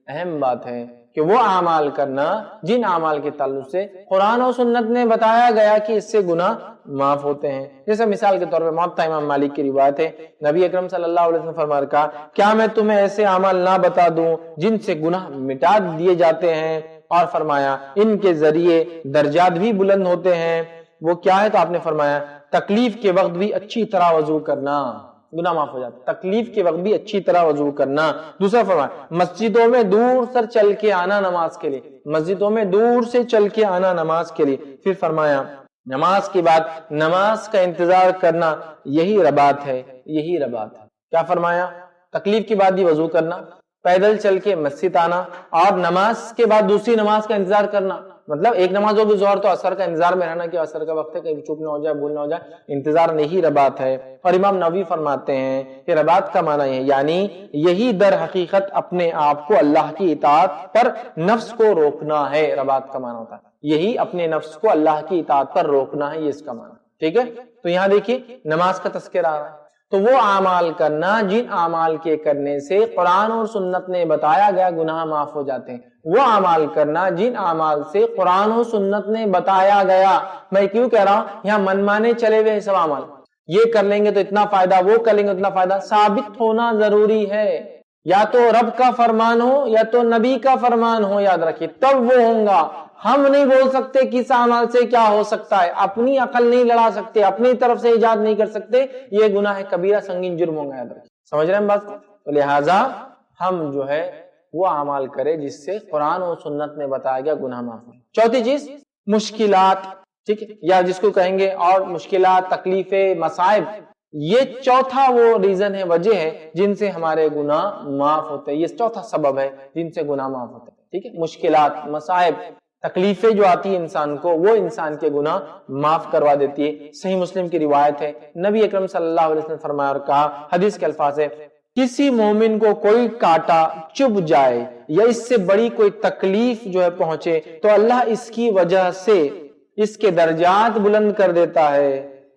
اہم بات ہے کہ وہ اعمال کرنا جن اعمال کے تعلق سے قرآن و سنت نے بتایا گیا کہ اس سے گناہ معاف ہوتے ہیں. جیسے مثال کے طور پہ موطا امام مالک کی روایت ہے، نبی اکرم صلی اللہ علیہ وسلم فرمایا کہا کیا میں تمہیں ایسے اعمال نہ بتا دوں جن سے گناہ مٹا دیے جاتے ہیں، اور فرمایا ان کے ذریعے درجات بھی بلند ہوتے ہیں. وہ کیا ہے؟ تو آپ نے فرمایا تکلیف کے وقت بھی اچھی طرح وضو کرنا، گناہ معاف ہو جاتا. تکلیف کے وقت بھی اچھی طرح وضو کرنا. دوسرا فرمایا مسجدوں میں دور سے چل کے آنا نماز کے لیے، مسجدوں میں دور سے چل کے آنا نماز کے لیے. پھر فرمایا نماز کے بعد نماز کا انتظار کرنا یہی رباط ہے، یہی رباط ہے۔ کیا فرمایا؟ تکلیف کے بعد ہی وضو کرنا، پیدل چل کے مسجد آنا، اور نماز کے بعد دوسری نماز کا انتظار کرنا۔ مطلب ایک نماز ہوگی ظہر تو عصر کا انتظار میں رہنا کہ عصر کا وقت ہے، کہیں چپ نہ ہو جائے، بھول نہ ہو جائے، انتظار نہیں رباط ہے۔ اور امام نووی فرماتے ہیں کہ رباط کا معنی ہے یعنی یہی در حقیقت اپنے آپ کو اللہ کی اطاعت پر نفس کو روکنا ہے۔ رباط کا معنی ہوتا ہے یہی اپنے نفس کو اللہ کی اطاعت پر روکنا ہے، یہ اس کا معنی۔ ٹھیک ہے، تو یہاں دیکھیے نماز کا تذکرہ آ رہا ہے، تو وہ اعمال کرنا جن اعمال کے کرنے سے قرآن اور سنت نے بتایا گیا گناہ معاف ہو جاتے ہیں، وہ اعمال کرنا جن اعمال سے قرآن و سنت نے بتایا گیا۔ میں کیوں کہہ رہا ہوں، یہاں من مانے چلے ہوئے سب اعمال، یہ کر لیں گے تو اتنا فائدہ، وہ کر لیں گے اتنا فائدہ، ثابت ہونا ضروری ہے۔ یا تو رب کا فرمان ہو یا تو نبی کا فرمان ہو، یاد رکھیے، تب وہ ہوں گا۔ ہم نہیں بول سکتے کس اعمال سے کیا ہو سکتا ہے، اپنی عقل نہیں لڑا سکتے، اپنی طرف سے ایجاد نہیں کر سکتے، یہ گناہ کبیرہ سنگین جرم ہوگا، یاد رکھیے۔ سمجھ رہے ہیں بات کو؟ تو لہٰذا ہم جو ہے وہ اعمال کرے جس سے قرآن اور سنت نے بتایا گیا گناہ معاف ہو۔ چوتھی چیز مشکلات، ٹھیک ہے، یا جس کو کہیں گے اور مشکلات، تکلیفیں، مصائب، یہ چوتھا وہ ریزن ہے، وجہ ہے جن سے ہمارے گناہ معاف ہوتے ہیں، یہ چوتھا سبب ہے جن سے گناہ معاف ہوتے ہیں۔ ٹھیک ہے، مشکلات، مصائب، تکلیفیں جو آتی ہیں انسان کو، وہ انسان کے گناہ معاف کروا دیتی ہے۔ صحیح مسلم کی روایت ہے، نبی اکرم صلی اللہ علیہ وسلم فرمایا اور کہا، حدیث کے الفاظ ہے، کسی مومن کو کوئی کانٹا چبھ جائے یا اس سے بڑی کوئی تکلیف جو ہے پہنچے تو اللہ اس کی وجہ سے اس کے درجات بلند کر دیتا ہے،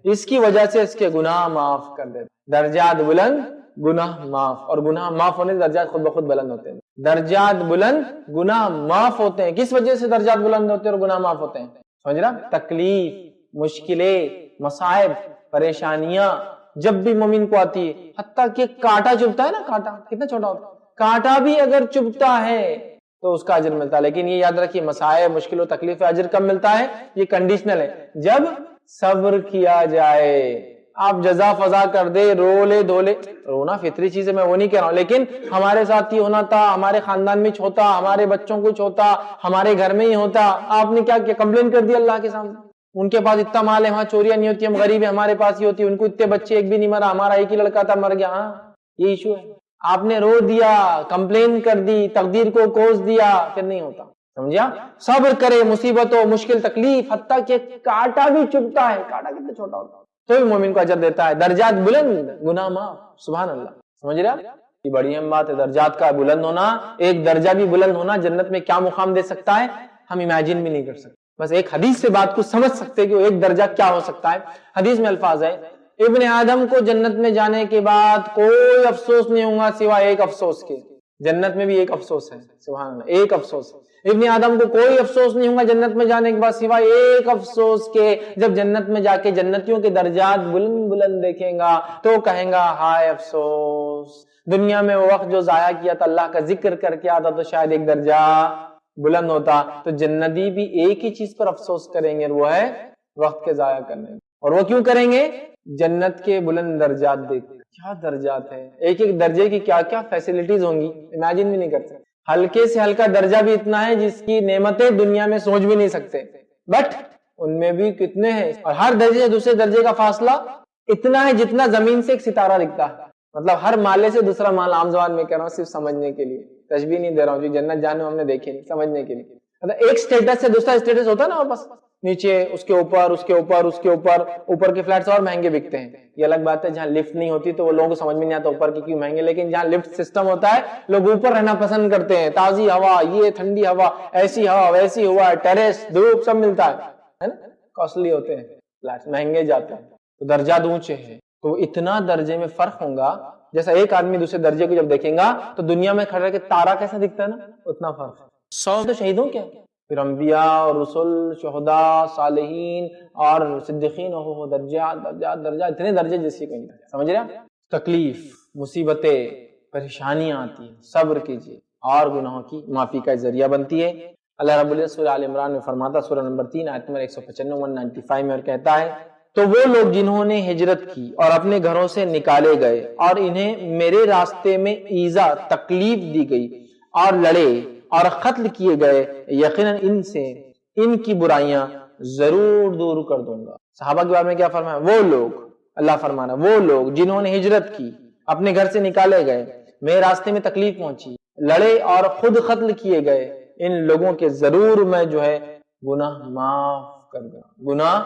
اس کی وجہ سے اس کے گناہ معاف کر دیتا ہے۔ درجات بلند، گناہ معاف، اور گناہ معاف ہونے سے درجات خود بخود بلند ہوتے ہیں۔ درجات بلند، گناہ معاف ہوتے ہیں۔ کس وجہ سے درجات بلند ہوتے ہیں اور گناہ معاف ہوتے ہیں؟ سمجھ رہا؟ تکلیف، مشکلیں، مصائب، پریشانیاں جب بھی مومن کو آتی ہے، حتیٰ کہ کانٹا چبھتا ہے نا، کانٹا کتنا چھوٹا ہوتا ہے، کانٹا بھی اگر چبھتا ہے تو اس کا اجر ملتا ہے۔ لیکن یہ یاد رکھیے، مصائب، مشکل و تکلیف اجر کب ملتا ہے؟ یہ کنڈیشنل ہے، جب صبر کیا جائے۔ آپ جزا فضا کر دے، رو لے دھو لے، رونا فطری چیز ہے، میں وہ نہیں کہہ رہا ہوں، لیکن ہمارے ساتھ ہی ہونا تھا، ہمارے خاندان میں ہوتا، ہمارے بچوں کو ہوتا، ہمارے گھر میں ہی ہوتا، آپ نے کیا کیا؟ کمپلین کر دی اللہ کے سامنے۔ ان کے پاس اتنا مال ہے، وہاں چوریاں نہیں ہوتی، ہم غریب ہیں، ہمارے پاس ہی ہوتی، ان کو اتنے بچے ایک بھی نہیں مرا، ہمارا ایک ہی لڑکا تھا مر گیا۔ ہاں، یہ ایشو ہے۔ آپ نے رو دیا، کمپلین کر دی، تقدیر کو کوس دیا، پھر نہیں ہوتا۔ سمجھا؟ صبر کرے، مصیبت ہو، مشکل، تکلیف، حتیٰ کہ کانٹا بھی چبھتا ہے، کانٹا کتنا چھوٹا ہوتا ہے تو بھی مومن کو اجر دیتا ہے۔ درجات بلند، گناہ معاف، سبحان اللہ۔ سمجھ رہے آپ؟ یہ بڑی اہم بات ہے، درجات کا بلند ہونا، ایک درجہ بھی بلند ہونا جنت میں کیا مقام دے سکتا ہے، ہم امیجن بھی نہیں کر سکتے۔ بس ایک حدیث سے بات کو سمجھ سکتے کہ ایک درجہ کیا ہو سکتا ہے۔ حدیث میں الفاظ ہے، ابن آدم کو جنت میں جانے کے بعد کوئی افسوس نہیں ہوگا سوائے ایک افسوس کے۔ جنت میں بھی ایک افسوس ہے، سبحان اللہ، ایک افسوس ہے۔ ابن آدم کو کوئی افسوس نہیں ہوگا جنت میں جانے کے بعد سوائے ایک افسوس کے، جب جنت میں جا کے جنتیوں کے درجات بلند بلند دیکھیں گا تو کہیں گا ہائے افسوس، دنیا میں وہ وقت جو ضائع کیا تھا، اللہ کا ذکر کر کے آتا تو شاید ایک درجہ بلند ہوتا۔ تو جنتی بھی ایک ہی چیز پر افسوس کریں گے، وہ ہے وقت کے ضائع کرنے۔ اور وہ کیوں کریں گے؟ جنت کے بلند درجات دیکھ، کیا درجات ہیں، ایک ایک درجے کی کیا کیا فیسلٹیز ہوں گی، امیجن بھی نہیں کر سکتے۔ ہلکے سے ہلکا درجہ بھی اتنا ہے جس کی نعمتیں دنیا میں سوچ بھی نہیں سکتے، بٹ ان میں بھی کتنے ہیں، اور ہر درجے سے دوسرے درجے کا فاصلہ اتنا ہے جتنا زمین سے ایک ستارہ دکھتا ہے۔ مطلب ہر مالے سے دوسرا مال، عام زبان میں کہہ رہا ہوں صرف سمجھنے کے لیے، تشبیہ نہیں دے رہا ہوں، جو جنت جانے ہم نے دیکھے نہیں، سمجھنے کے لیے۔ مطلب ایک سٹیٹس سے دوسرا سٹیٹس ہوتا ہے نا، بس نیچے، اس کے اوپر، اس کے اوپر، اس کے اوپر، اوپر کے فلیٹس اور مہنگے بکتے ہیں۔ یہ الگ بات ہے، جہاں لفٹ نہیں ہوتی تو وہ لوگوں کو سمجھ میں نہیں آتا اوپر کی کیوں مہنگے، لیکن جہاں لفٹ سسٹم ہوتا ہے لوگ اوپر رہنا پسند کرتے ہیں، تازی ہوا، یہ ٹھنڈی ہوا، ایسی ہوا، ویسی ہوا، ٹیرس، دھوپ، سب ملتا ہے نا، کاسٹلی ہوتے ہیں فلیٹس، مہنگے جاتے ہیں، تو درجات اونچے ہیں۔ تو اتنا درجے میں فرق ہوگا، جیسا ایک آدمی دوسرے درجے کو جب دیکھیں گا تو دنیا میں کھڑے کے تارا کیسا دکھتا ہے نا، اتنا فرق ہے۔ 100 تو شہیدوں کیا، پھر انبیاء اور رسول، شہداء، صالحین اور صدیقین، درجات درجات درجات، اتنے درجے جیسی کوئی نہیں۔ سمجھ رہے ہیں؟ تکلیف، مصیبتیں، پریشانیاں آتی ہیں، صبر کیجیے، اور گناہوں کی معافی کا ذریعہ بنتی ہے۔ اللہ رب العزت سورہ آل عمران میں فرماتا، سورہ نمبر 3 آیت نمبر 195 195 میں، اور کہتا ہے، تو وہ لوگ جنہوں نے ہجرت کی اور اپنے گھروں سے نکالے گئے اور انہیں میرے راستے میں ایذا، تکلیف دی گئی اور لڑے اور قتل کیے گئے، یقیناً ان سے ان کی برائیاں ضرور دور کر دوں گا۔ صحابہ کے بارے میں کیا فرمایا؟ وہ لوگ، اللہ فرمانا وہ لوگ جنہوں نے ہجرت کی، اپنے گھر سے نکالے گئے، میرے راستے میں تکلیف پہنچی، لڑے اور خود قتل کیے گئے، ان لوگوں کے ضرور میں جو ہے گناہ معاف کر دوں گا، گناہ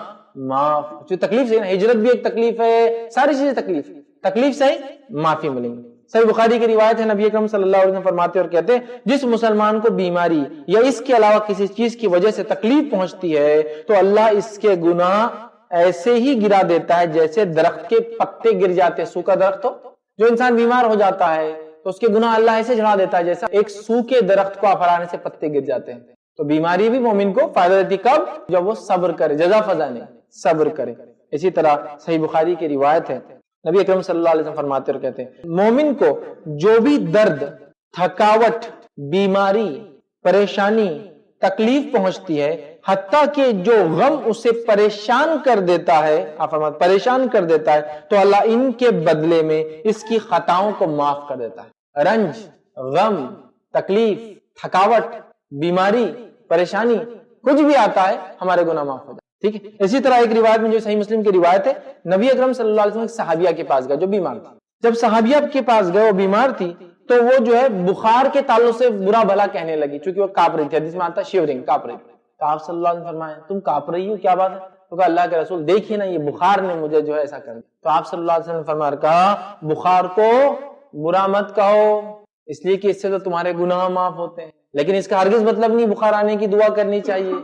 معاف۔ جو تکلیف سے، ہجرت بھی ایک تکلیف ہے، ساری چیزیں تکلیف، تکلیف سے معافی ملیں گی۔ صحیح بخاری کی روایت ہے، نبی اکرم صلی اللہ علیہ وسلم فرماتے اور کہتے ہیں جس مسلمان کو بیماری یا اس کے علاوہ کسی چیز کی وجہ سے تکلیف پہنچتی ہے تو اللہ اس کے گناہ ایسے ہی گرا دیتا ہے جیسے درخت کے پتے گر جاتے، سوکھا درخت ہو، جو انسان بیمار ہو جاتا ہے تو اس کے گناہ اللہ ایسے جھڑا دیتا ہے جیسا ایک سوکھے درخت کو ہرانے سے پتے گر جاتے ہیں۔ تو بیماری بھی مومن کو فائدہ دیتی کب؟ جب وہ صبر کرے، جزا فضا نہیں، صبر کرے۔ اسی طرح صحیح بخاری کی روایت ہے، نبی اکرم صلی اللہ علیہ وسلم فرماتے اور کہتے ہیں مومن کو جو بھی درد، تھکاوٹ، بیماری، پریشانی، تکلیف پہنچتی ہے، حتیٰ کہ جو غم اسے پریشان کر دیتا ہے، آپ فرماتے پریشان کر دیتا ہے، تو اللہ ان کے بدلے میں اس کی خطاؤں کو معاف کر دیتا ہے۔ رنج، غم، تکلیف، تھکاوٹ، بیماری، پریشانی، کچھ بھی آتا ہے، ہمارے گناہ معاف ہو جاتے ہیں۔ ٹھیک ہے۔ اسی طرح ایک روایت میں جو صحیح مسلم کی روایت ہے، نبی اکرم صلی اللہ علیہ وسلم ایک صحابیہ کے پاس گئے جو بیمار تھی۔ جب صحابیہ کے پاس گئے، وہ بیمار تھی، تو وہ جو ہے بخار کے تعلق سے برا بھلا کہنے لگی، چونکہ وہ کانپ رہی تھی، حدیث میں آتا ہے شیورنگ، کانپ رہی تھی۔ تو آپ صلی اللہ علیہ وسلم فرمائے تم کانپ رہی ہو، کیا بات ہے؟ تو کہا اللہ کے رسول دیکھیے نا، یہ بخار نے مجھے جو ہے ایسا کر دیا۔ تو آپ صلی اللہ علیہ وسلم نے فرمایا کہا بخار کو برا مت کہو، اس لیے کہ اس سے تو تمہارے گناہ معاف ہوتے ہیں، لیکن اس کا ہرگز مطلب نہیں بخار آنے کی دعا کرنی چاہیے۔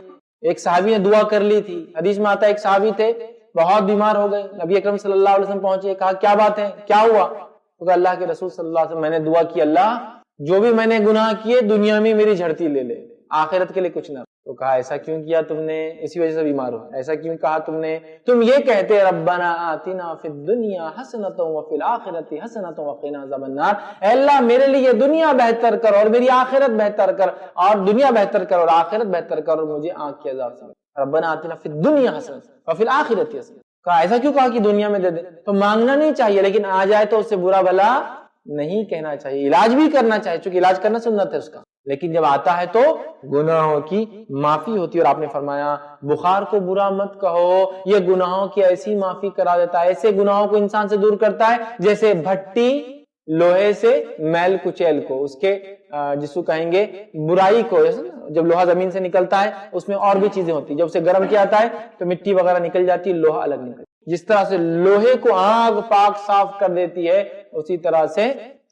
ایک صحابی نے دعا کر لی تھی، حدیث میں آتا ہے ایک صحابی تھے بہت بیمار ہو گئے، نبی اکرم صلی اللہ علیہ وسلم پہنچے، کہا کیا بات ہے، کیا ہوا؟ تو کہا اللہ کے رسول صلی اللہ علیہ وسلم میں نے دعا کی اللہ جو بھی میں نے گناہ کیے دنیا میں میری جھڑتی لے لے، آخرت کے لیے کچھ نہ۔ تو کہا ایسا کیوں کیا تم نے، اسی وجہ سے بیمار ہو، ایسا کیوں کہا تم نے؟ تم یہ کہتے ربنا آتنا فی الدنیا حسنۃ وفی الآخرۃ حسنۃ وقنا عذاب النار، اے اللہ میرے لیے دنیا بہتر کر اور میری آخرت بہتر کر، اور دنیا بہتر کر اور آخرت بہتر کر اور مجھے آنکھ کے عذاب سے۔ ربنا آتنا فی الدنیا حسنۃ وفی الآخرۃ حسنۃ، کہا ایسا کیوں کہا کہ دنیا میں دے دے؟ تو مانگنا نہیں چاہیے، لیکن آ جائے تو اس سے برا بھلا نہیں کہنا چاہیے، علاج بھی کرنا چاہیے، چونکہ علاج کرنا سنت ہے اس کا، لیکن جب آتا ہے تو گناہوں کی معافی ہوتی ہے۔ اور آپ نے فرمایا بخار کو برا مت کہو، یہ گناہوں کی ایسی معافی کرا دیتا ہے، ایسے گناہوں کو انسان سے دور کرتا ہے جیسے بھٹی لوہے سے میل کچیل کو، اس کے جس کو کہیں گے برائی کو، جب لوہا زمین سے نکلتا ہے اس میں اور بھی چیزیں ہوتی ہیں، جب اسے گرم کیا جاتا ہے تو مٹی وغیرہ نکل جاتی ہے، لوہا الگ نکل، جس طرح سے لوہے کو آگ پاک صاف کر دیتی ہے، اسی طرح سے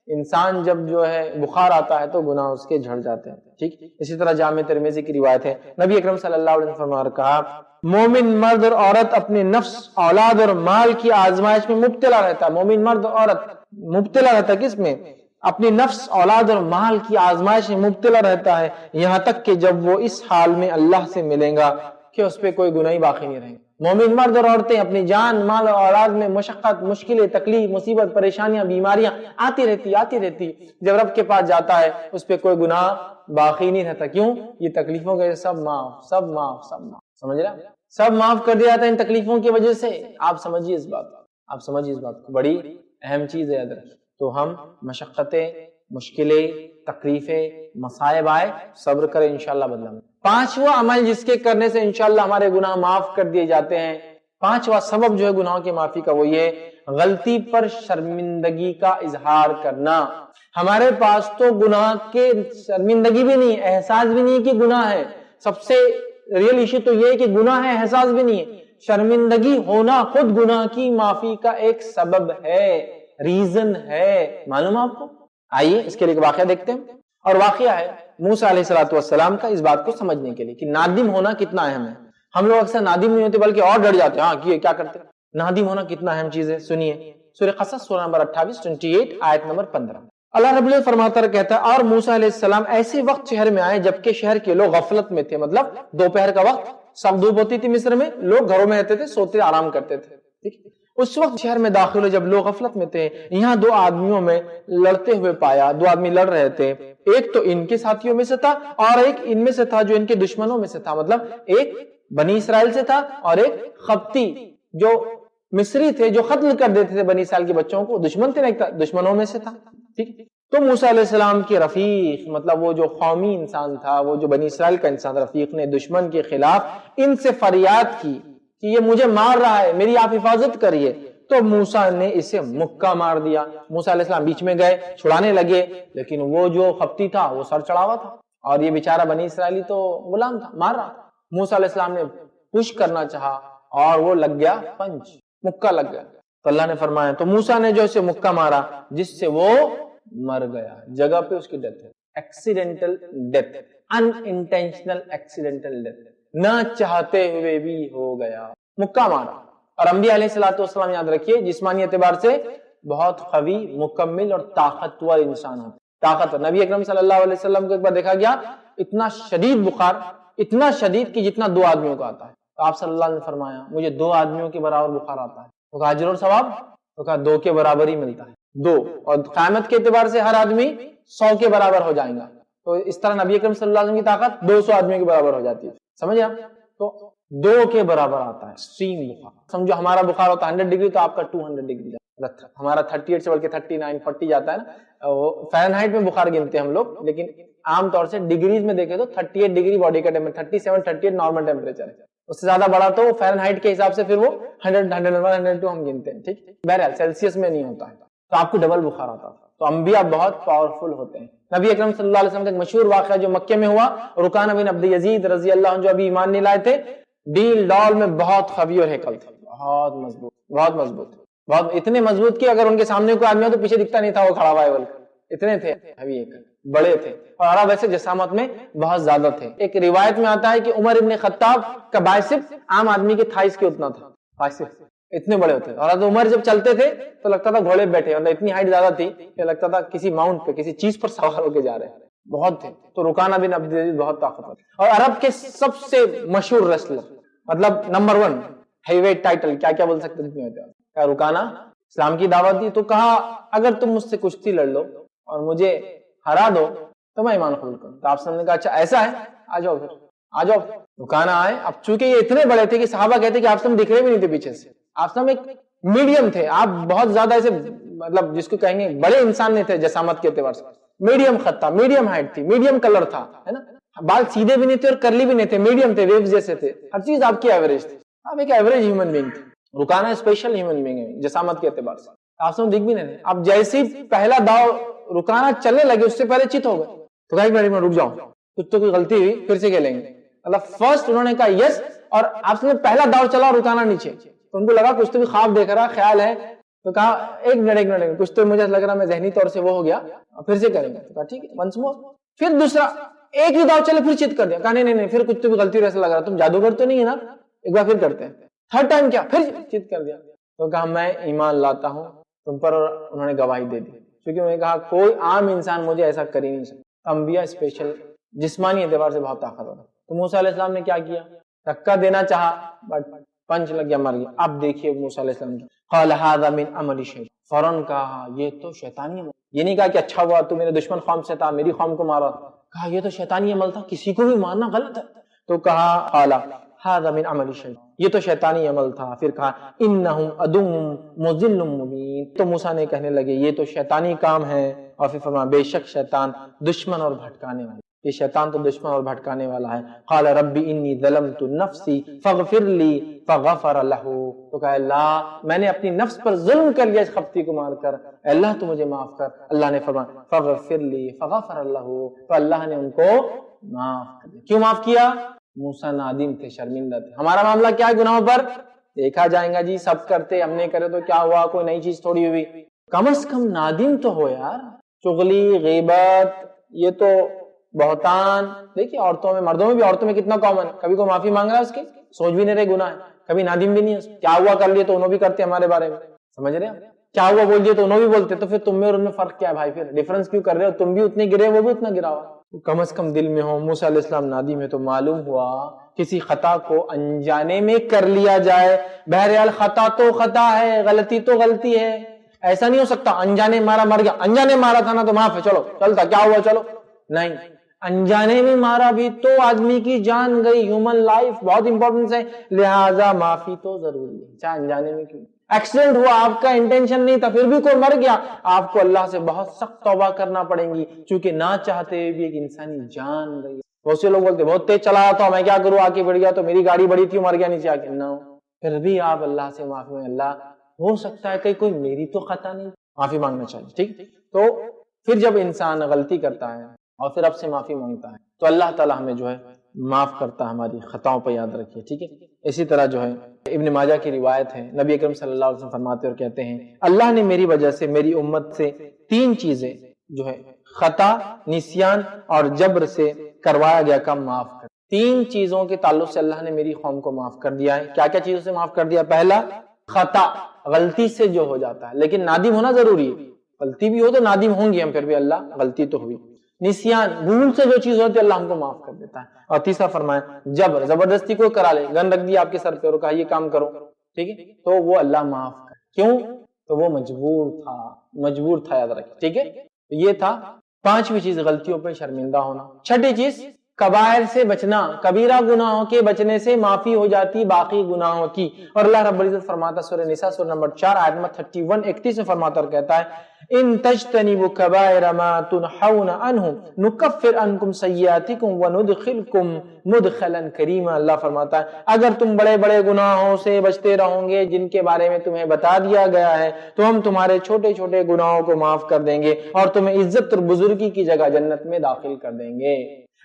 انسان جب جو ہے بخار آتا ہے تو گناہ اس کے جھڑ جاتے ہیں۔ ٹھیک، اسی طرح جامع ترمذی کی روایت ہے، نبی اکرم صلی اللہ علیہ وسلم نے کہا مومن مرد اور عورت اپنے نفس، اولاد اور مال کی آزمائش میں مبتلا رہتا ہے۔ مومن مرد اور عورت مبتلا رہتا ہے کس میں؟ اپنی نفس، اولاد اور مال کی آزمائش میں مبتلا رہتا ہے، یہاں تک کہ جب وہ اس حال میں اللہ سے ملے گا کہ اس پہ کوئی گناہ باقی نہیں رہے گا۔ مومن مرد اور عورتیں اپنی جان، مال اور اولاد میں مشقت، مشکلیں، تکلیف، مصیبت، پریشانیاں، بیماریاں آتی رہتی، جب رب کے پاس جاتا ہے اس پہ کوئی گناہ باقی نہیں رہتا۔ کیوں؟ یہ تکلیفوں کے سب معاف، سب معاف، سب معاف، سمجھ رہے ہیں؟ سب معاف کر دیا جاتا ہے ان تکلیفوں کی وجہ سے۔ آپ سمجھیے اس بات کو، آپ سمجھیے اس بات کو، بڑی اہم چیز ہے یاد رکھیں۔ تو ہم مشقتیں، مشکلیں، تکلیفیں، مصائب آئے، صبر کریں، انشاءاللہ بدلہ میں۔ پانچواں عمل جس کے کرنے سے انشاءاللہ ہمارے گناہ معاف کر دیے جاتے ہیں، پانچواں سبب جو ہے گناہوں کی معافی کا، وہ یہ غلطی پر شرمندگی کا اظہار کرنا۔ ہمارے پاس تو گناہ کے شرمندگی بھی نہیں، احساس بھی نہیں کہ گناہ ہے۔ سب سے ریئل ایشو تو یہ ہے کہ گناہ ہے، احساس بھی نہیں ہے۔ شرمندگی ہونا خود گناہ کی معافی کا ایک سبب ہے، ریزن ہے، معلوم آپ کو؟ آئیے اس کے لیے ایک واقعہ دیکھتے ہیں، اور واقعہ ہے موسیٰ علیہ السلام کا، اس بات کو سمجھنے کے لیے کہ نادم ہونا کتنا اہم ہے۔ ہم لوگ اکثر نادم نہیں ہوتے بلکہ اور ڈر جاتے ہیں، ہاں کیا کرتے ہیں۔ نادم ہونا کتنا اہم چیز ہے، سنیے سورہ قصص سورہ نمبر 28 آیت نمبر 15۔ اللہ رب العزت فرماتا ہے، کہتا ہے اور موسیٰ علیہ السلام ایسے وقت شہر میں آئے جبکہ شہر کے لوگ غفلت میں تھے، مطلب دوپہر کا وقت، سخت دھوپ ہوتی تھی مصر میں، لوگ گھروں میں رہتے تھے، سوتے آرام کرتے تھے۔ اس وقت شہر میں داخل ہوئے جب لوگ غفلت میں تھے، یہاں دو آدمیوں میں لڑتے ہوئے پایا، دو آدمی لڑ رہے تھے، ایک تو ان کے ساتھیوں میں سے تھا اور ایک ان میں سے تھا جو ان کے دشمنوں میں سے تھا، مطلب ایک بنی اسرائیل سے تھا اور ایک خبتی جو مصری تھے جو قتل کر دیتے تھے بنی اسرائیل کے بچوں کو، دشمن تھے، ایک دشمنوں میں سے تھا۔ ٹھیک، تو موسیٰ علیہ السلام کے رفیق، مطلب وہ جو قومی انسان تھا، وہ جو بنی اسرائیل کا انسان، رفیق نے دشمن کے خلاف ان سے فریاد کی کہ یہ مجھے مار رہا ہے، میری آپ حفاظت کریے. تو موسیٰ نے اسے مکہ مار دیا. موسیٰ علیہ السلام بیچ میں گئے، چھڑانے لگے، لیکن وہ جو خپتی تھا وہ سر چڑھاوا تھا، اور یہ بیچارہ بنی اسرائیلی تو غلام تھا، مار رہا تھا. موسیٰ علیہ السلام نے پش کرنا چاہا اور وہ لگ گیا پنچ، مکہ لگ گیا. تو اللہ نے فرمایا، تو موسیٰ نے جو اسے مکہ مارا جس سے وہ مر گیا، جگہ پہ اس کی ڈیتھ ہے. ایکسیڈنٹل ڈیتھ، ان انٹینشنل ایکسیڈنٹل ڈیتھ، نہ چاہتے ہوئے بھی ہو گیا، مکہ مارا. اور انبیاء علیہ الصلوۃ والسلام یاد رکھیے جسمانی اعتبار سے بہت قوی، مکمل اور طاقتور انسان ہوتے. طاقتور نبی اکرم صلی اللہ علیہ وسلم کو ایک بار دیکھا گیا اتنا شدید بخار، اتنا شدید کہ جتنا 2 آدمیوں کا آتا ہے. تو آپ صلی اللہ علیہ وسلم نے فرمایا مجھے 2 آدمیوں کے برابر بخار آتا ہے. تو کہا اجر اور ثواب؟ تو کہا 2 کے برابر ہی ملتا ہے، 2. اور قیامت کے اعتبار سے ہر آدمی 100 کے برابر ہو جائیں گا. تو اس طرح نبی اکرم صلی اللہ علیہ وسلم کی طاقت 200 آدمیوں کے برابر ہو جاتی ہے. سمجھے آپ؟ تو 2 کے برابر آتا ہے اسٹریم بخار. سمجھو ہمارا بخار ہوتا ہے 100 ڈگری، تو آپ کا 200 ڈگری جاتا ہے. ہمارا 38 سے بڑھ کے 39 40 جاتا ہے نا. وہ فارنہائٹ میں بخار گنتے ہیں ہم لوگ، لیکن عام طور سے ڈگریز میں دیکھیں تو 38 ڈگری باڈی کا ٹیمپریچر، 37 38 نارمل ٹیمپریچر ہے. اس سے زیادہ بڑا تو فارنہائٹ کے حساب سے پھر وہ 100 101 102 ہم گنتے ہیں. ٹھیک، بہرحال سیلسیس میں نہیں ہوتا ہے. تو آپ کو ڈبل بخار آتا تھا. تو انبیاء بہت پاورفل ہوتے ہیں. نبی اکرم صلی اللہ علیہ وسلم کا ایک مشہور واقعہ جو مکے میں ہوا، رکانہ بن عبد یزید رضی اللہ عنہ جو ابھی ایمان نہیں لائے تھے، ڈیل ڈال میں بہت قوی اور ہیکل تھے، بہت مضبوط، بہت مضبوط، بہت اتنے مضبوط کہ اگر ان کے سامنے کوئی آدمی ہو تو پیچھے دکھتا نہیں تھا وہ کھڑا ہوا ہے، بلکہ اتنے تھے، بڑے تھے. اور عرب ایسے جسامت میں بہت زیادہ تھے. ایک روایت میں آتا ہے کہ عمر ابن خطاب کا بائسپ عام آدمی کے تھائس کے اتنا تھا، بائسپ اتنے بڑے ہوتے. اور عمر جب چلتے تھے تو لگتا تھا گھوڑے بیٹھے، مطلب اتنی ہائٹ زیادہ تھی کہ لگتا تھا کسی ماؤنٹ پہ، کسی چیز پر سوار ہو کے جا رہے ہیں، بہت تھے. تو رکانہ بن عبد العزیز بہت طاقتور، اور عرب کے سب سے مشہور ریسلر، مطلب نمبر 1 ہیوی ویٹ ٹائٹل، کیا بول سکتے ہیں. رکانہ اسلام کی دعوت دی تو کہا اگر تم مجھ سے کشتی لڑ لو اور مجھے ہرا دو تو میں ایمان قبول کروں. تو آپ نے کہا اچھا ایسا ہے، آ جاؤ پھر، آ جاؤ. رکانہ آئے. اب چونکہ یہ اتنے بڑے تھے کہ صحابہ کہتے کہ آپ سے دکھ رہے بھی نہیں تھے پیچھے سے، آپ سے ایک میڈیم تھے، آپ بہت زیادہ ایسے مطلب جس کو کہیں گے بڑے انسان نہیں تھے جسامت کے اعتبار سے، میڈیم خط تھا، میڈیم ہائٹ تھی، میڈیم کلر تھا، ہے نا. بال سیدھے بھی نہیں تھے اور کرلی بھی نہیں تھے، میڈیم تھے، ویوز جیسے تھے، ہر چیز آپ کی ایوریج تھی. آپ ایک ایوریج ہیومن بینگ تھے. رکانہ اسپیشل ہیومن بینگ ہے جسامت کے اعتبار سے، آپ سے دکھ بھی نہیں تھے. اب جیسے پہلا داؤ رکانہ چلنے لگے اس سے پہلے چت ہو گئے. تو ایک منٹ میں رک جاؤ، کچھ تو کوئی غلطی ہوئی، پھر سے کھیلیں گے. مطلب فرسٹ انہوں نے کہا یس، اور آپ سے پہلا داؤ چلا رکانہ نیچے. تو ان کو لگا کچھ تو بھی خواب دیکھ رہا، خیال ہے. تو کہا ایک منٹ کچھ تو مجھے لگ رہا میں ذہنی طور سے وہ ہو گیا، پھر سے کریں گے. تو کہا ٹھیک ہے، ونس مور. پھر دوسرا ایک ہی داؤ چلے پھر چت کر دیا. کہا نہیں پھر کچھ تو بھی غلطی ایسا لگ رہا، تم جادوگر تو نہیں ہے نا، ایک بار پھر کرتے ہیں. تھرڈ ٹائم کیا، پھر چت کر دیا. تو کہا میں ایمان لاتا ہوں تم پر، اور انہوں نے گواہی دے دی. کیونکہ انہوں نے کہا کوئی عام انسان مجھے ایسا کر ہی نہیں سکتا. انبیاء اسپیشل جسمانی اعتبار سے بہت طاقتور ہے. تو موسیٰ علیہ السلام نے کیا کیا، دھکا دینا چاہا بٹ پنچ لگ گیا، مر گیا. اب دیکھیے موسیٰ علیہ السلام قال هذا من عمل الشیطان، فوراً کہا یہ تو شیطانی عمل. یہ نہیں کہا کہ اچھا ہوا تو میرے دشمن قوم سے تھا، میری قوم کو مارا. کہا یہ تو شیطانی عمل تھا، کسی کو بھی مارنا غلط ہے. تو کہا قال هذا من عمل الشیطان، یہ تو شیطانی عمل تھا. پھر کہا انہم عدو مضل مبین. تو موسیٰ نے کہنے لگے یہ تو شیطانی کام ہے. اور پھر فرمایا بے شک شیطان دشمن اور بھٹکانے والا، یہ شیطان تو دشمن اور بھٹکانے والا ہے. قال ربی انی ظلمت نفسی فاغفر لی فغفر لہ. تو کہا اللہ میں نے اپنی نفس پر ظلم کر لیا اس خپتی کو مار کر، اللہ تو مجھے معاف کر. اللہ نے فرمایا فغفر لی فغفر لہ. تو اللہ نے ان کو معاف کر دیا. کیوں معاف کیا؟ موسیٰ نادم تھے، شرمندہ تھے. ہمارا معاملہ کیا ہے گناہوں پر؟ دیکھا جائیں گا جی، سب کرتے، ہم نے کرے تو کیا ہوا، کوئی نئی چیز تھوڑی ہوئی. کم از کم نادم تو ہو یار. چغلی، غیبت، یہ تو بہتان. دیکھیے عورتوں میں، مردوں میں بھی، عورتوں میں کتنا کامن. کبھی کوئی معافی مانگ رہا ہے اس کی، سوچ بھی نہیں رہے گناہ ہے، کبھی نادم بھی نہیں ہے. کیا ہوا کر لیے تو انہوں بھی کرتے ہمارے بارے میں، سمجھ رہے ہیں؟ کیا ہوا بول دیے تو انہوں بھی بولتے. تو پھر تم میں اور ان میں فرق کیا ہے بھائی؟ پھر ڈیفرنس کیوں کر رہے ہو؟ تم بھی اتنے گرے، وہ بھی اتنا گرا ہوا. کم از کم دل میں ہو. موسیٰ علیہ السلام نادم ہے تو معلوم ہوا کسی خطا کو انجانے میں کر لیا جائے. بہرحال خطا تو خطا ہے، غلطی تو غلطی ہے. ایسا نہیں ہو سکتا انجانے مارا مر گیا، انجانے مارا تھا نا تو معاف ہے، چلو چلتا، کیا ہوا چلو. نہیں، انجانے میں مارا بھی تو آدمی کی جان گئی. ہیومن لائف بہت امپورٹنس ہے، لہذا معافی تو ضروری ہے، چاہے انجانے میں کیوں. ایکسیڈنٹ ہوا، آپ کا انٹینشن نہیں تھا، پھر بھی کوئی مر گیا، آپ کو اللہ سے بہت سخت توبہ کرنا پڑیں گی، چونکہ نہ چاہتے ہوئے بھی ایک انسانی جان گئی۔ بہت سے لوگ بولتے بہت تیز چلا رہا تھا میں کیا کروں، آگے بڑھ گیا تو میری گاڑی بڑی تھی مر گیا نیچے آ کے، نہ پھر بھی آپ اللہ سے معافی مانگیں، اللہ ہو سکتا ہے کہ کوئی میری تو خطا نہیں، معافی مانگنا چاہیے، ٹھیک۔ تو پھر جب انسان غلطی کرتا ہے اور پھر اب سے معافی مانگتا ہے تو اللہ تعالیٰ ہمیں جو ہے معاف کرتا ہے، ہماری خطاؤں پہ یاد رکھیے، ٹھیک ہے۔ اسی طرح جو ہے ابن ماجہ کی روایت ہے، نبی اکرم صلی اللہ علیہ وسلم فرماتے اور کہتے ہیں اللہ نے میری وجہ سے میری امت سے 3 چیزیں جو ہے خطا، نسیان اور جبر سے کروایا گیا کام معاف کر، 3 چیزوں کے تعلق سے اللہ نے میری قوم کو معاف کر دیا ہے۔ کیا کیا چیزوں سے معاف کر دیا؟ پہلا خطا، غلطی سے جو ہو جاتا ہے، لیکن نادم ہونا ضروری ہے، غلطی بھی ہو تو نادم ہوں گے ہم، پھر بھی اللہ غلطی تو ہوئی۔ نسیان، بھول سے جو چیز ہوتی ہے اللہ ہم کو معاف کر دیتا ہے۔ اور تیسرا فرمایا جبر، زبردستی کوئی کرا لے، گن رکھ دیا آپ کے سر پہ اور کہا یہ کام کرو، ٹھیک ہے، تو وہ اللہ معاف کر، کیوں؟ تو وہ مجبور تھا یاد رکھیں، ٹھیک ہے۔ یہ تھا 5ویں چیز، غلطیوں پہ شرمندہ ہونا۔ 6ٹھی چیز کبائر سے بچنا، کبیرہ گناہوں کے بچنے سے معافی ہو جاتی باقی گناہوں کی، اور اللہ رب العزت فرماتا سورہ نساء سورہ نمبر 4 آیت نمبر 31 میں فرماتا اور کہتا ہے ان تجتنبوا کبائر ما تنحون عنہ نکفر عنکم سیئاتکم وندخلکم مدخلا کریما۔ اللہ فرماتا ہے اگر تم بڑے بڑے گناہوں سے بچتے رہو گے جن کے بارے میں تمہیں بتا دیا گیا ہے تو ہم تمہارے چھوٹے چھوٹے گناہوں کو معاف کر دیں گے اور تمہیں عزت اور بزرگی کی جگہ جنت میں داخل کر دیں گے۔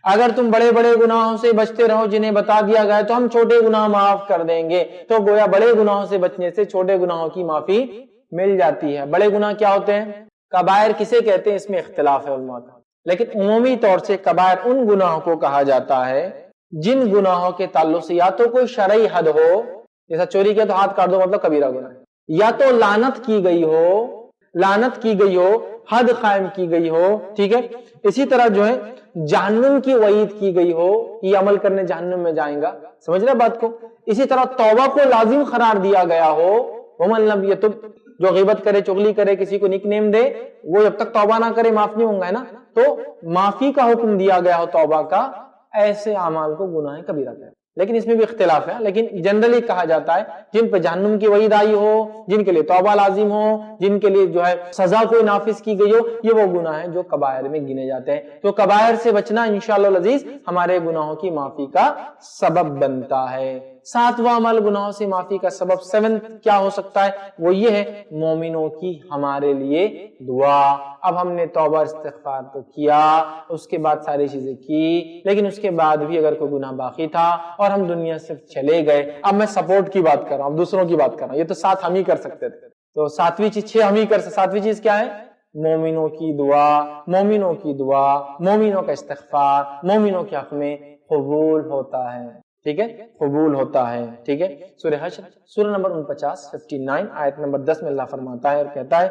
اگر تم بڑے بڑے گناہوں سے بچتے رہو جنہیں بتا دیا گیا تو ہم چھوٹے گناہ معاف کر دیں گے، تو گویا بڑے گناہوں سے بچنے سے چھوٹے گناہوں کی معافی مل جاتی ہے۔ بڑے گناہ کیا ہوتے ہیں؟ کبائر کسے کہتے ہیں اس میں اختلاف ہے علماء کا، لیکن عمومی طور سے کبائر ان گناہوں کو کہا جاتا ہے جن گناہوں کے تعلق سے یا تو کوئی شرعی حد ہو، جیسا چوری کیا تو ہاتھ کاٹ دو مطلب کبیرہ گناہ ہے، یا تو لعنت کی گئی ہو، حد قائم کی گئی ہو، ٹھیک ہے۔ اسی طرح جو ہے جہنم کی وعید کی گئی ہو، یہ عمل کرنے جہنم میں جائیں گا، سمجھ رہے بات کو۔ اسی طرح توبہ کو لازم قرار دیا گیا ہو، ومن لم یتب، جو غیبت کرے، چغلی کرے، کسی کو نک نیم دے، وہ جب تک توبہ نہ کرے معاف نہیں ہوں گا، ہے نا، تو معافی کا حکم دیا گیا ہو توبہ کا، ایسے اعمال کو گناہ کبیرہ کہتے ہیں۔ لیکن اس میں بھی اختلاف ہے، لیکن جنرلی کہا جاتا ہے جن پہ جہنم کی وعید آئی ہو، جن کے لیے توبہ لازم ہو، جن کے لیے جو ہے سزا کوئی نافذ کی گئی ہو، یہ وہ گناہ ہیں جو کبائر میں گنے جاتے ہیں۔ تو کبائر سے بچنا انشاءاللہ العزیز ہمارے گناہوں کی معافی کا سبب بنتا ہے۔ 7واں عمل گناہوں سے معافی کا سبب 7 کیا ہو سکتا ہے؟ وہ یہ ہے مومنوں کی ہمارے لیے دعا۔ اب ہم نے توبہ استغفار تو کیا، اس کے بعد ساری چیزیں کی، لیکن اس کے بعد بھی اگر کوئی گناہ باقی تھا اور ہم دنیا سے چلے گئے، اب میں سپورٹ کی بات کر رہا ہوں، اب دوسروں کی بات کر رہا ہوں، یہ تو 7 ہم ہی کر سکتے تھے، تو 7ویں چیز 6 ہم ہی کر سکتے۔ 7ویں چیز کیا ہے؟ مومنوں کی دعا، مومنوں کا استغفار مومنوں کے حق میں قبول ہوتا ہے، ٹھیک ہے، قبول ہوتا ہے، ٹھیک ہے۔ سورہ حشر سورہ نمبر 49 آیت نمبر 10 میں اللہ فرماتا ہے اور کہتا ہے